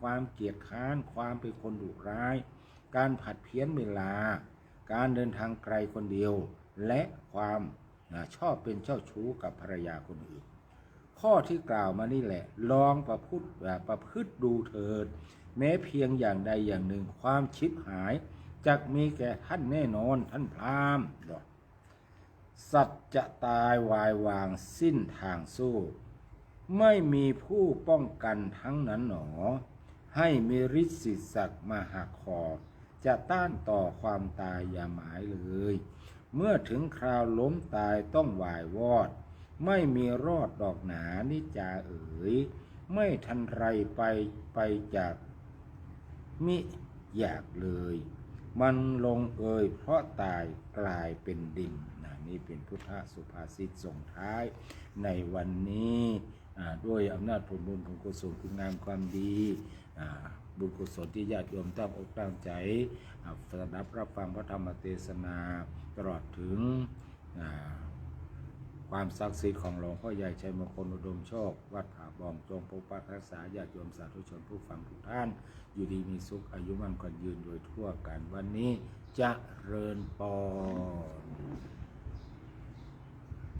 S2: ความเกียจค้านความเป็นคนดุร้ายการผัดเพี้ยนเวลาการเดินทางไกลคนเดียวและความชอบเป็นเจ้าชู้กับภรรยาคนอื่นข้อที่กล่าวมานี่แหละลองประพฤติดูเถิดแม้เพียงอย่างใดอย่างหนึ่งความชิบหายจักมีแก่ท่านแน่นอนท่านพราหมณ์สัตว์จะตายวายวางสิ้นทางสู้ไม่มีผู้ป้องกันทั้งนั้นหนอให้มีฤทธิ์สิทธิ์ศักดิ์มาหักคอจะต้านต่อความตายอย่าหมายเลยเมื่อถึงคราวล้มตายต้องวายวอดไม่มีรอดดอกหนานิจาเอ๋ยไม่ทันไรไปจากมิอยากเลยมันลงเอยเพราะตายกลายเป็นดินนี่เป็นพุทธสุภาษิตส่งท้ายในวันนี้ด้วยอำนาจผลบุญผลกุศลคุณงามความดีบุญกุศลที่ญาติโยมตั้งอกตั้งใจรับฟังพระธรรมเทศนาตลอดถึงความศักดิ์สิทธิ์ของหลวงพ่อใหญ่ชัยมงคลอุดมโชควัดผาบองจงปกปักรักษาญาติโยมสาธุชนผู้ฟังทุกท่านอยู่ดีมีสุขอายุมั่นขวัญยืนโดยทั่วกันวันนี้เจริญพร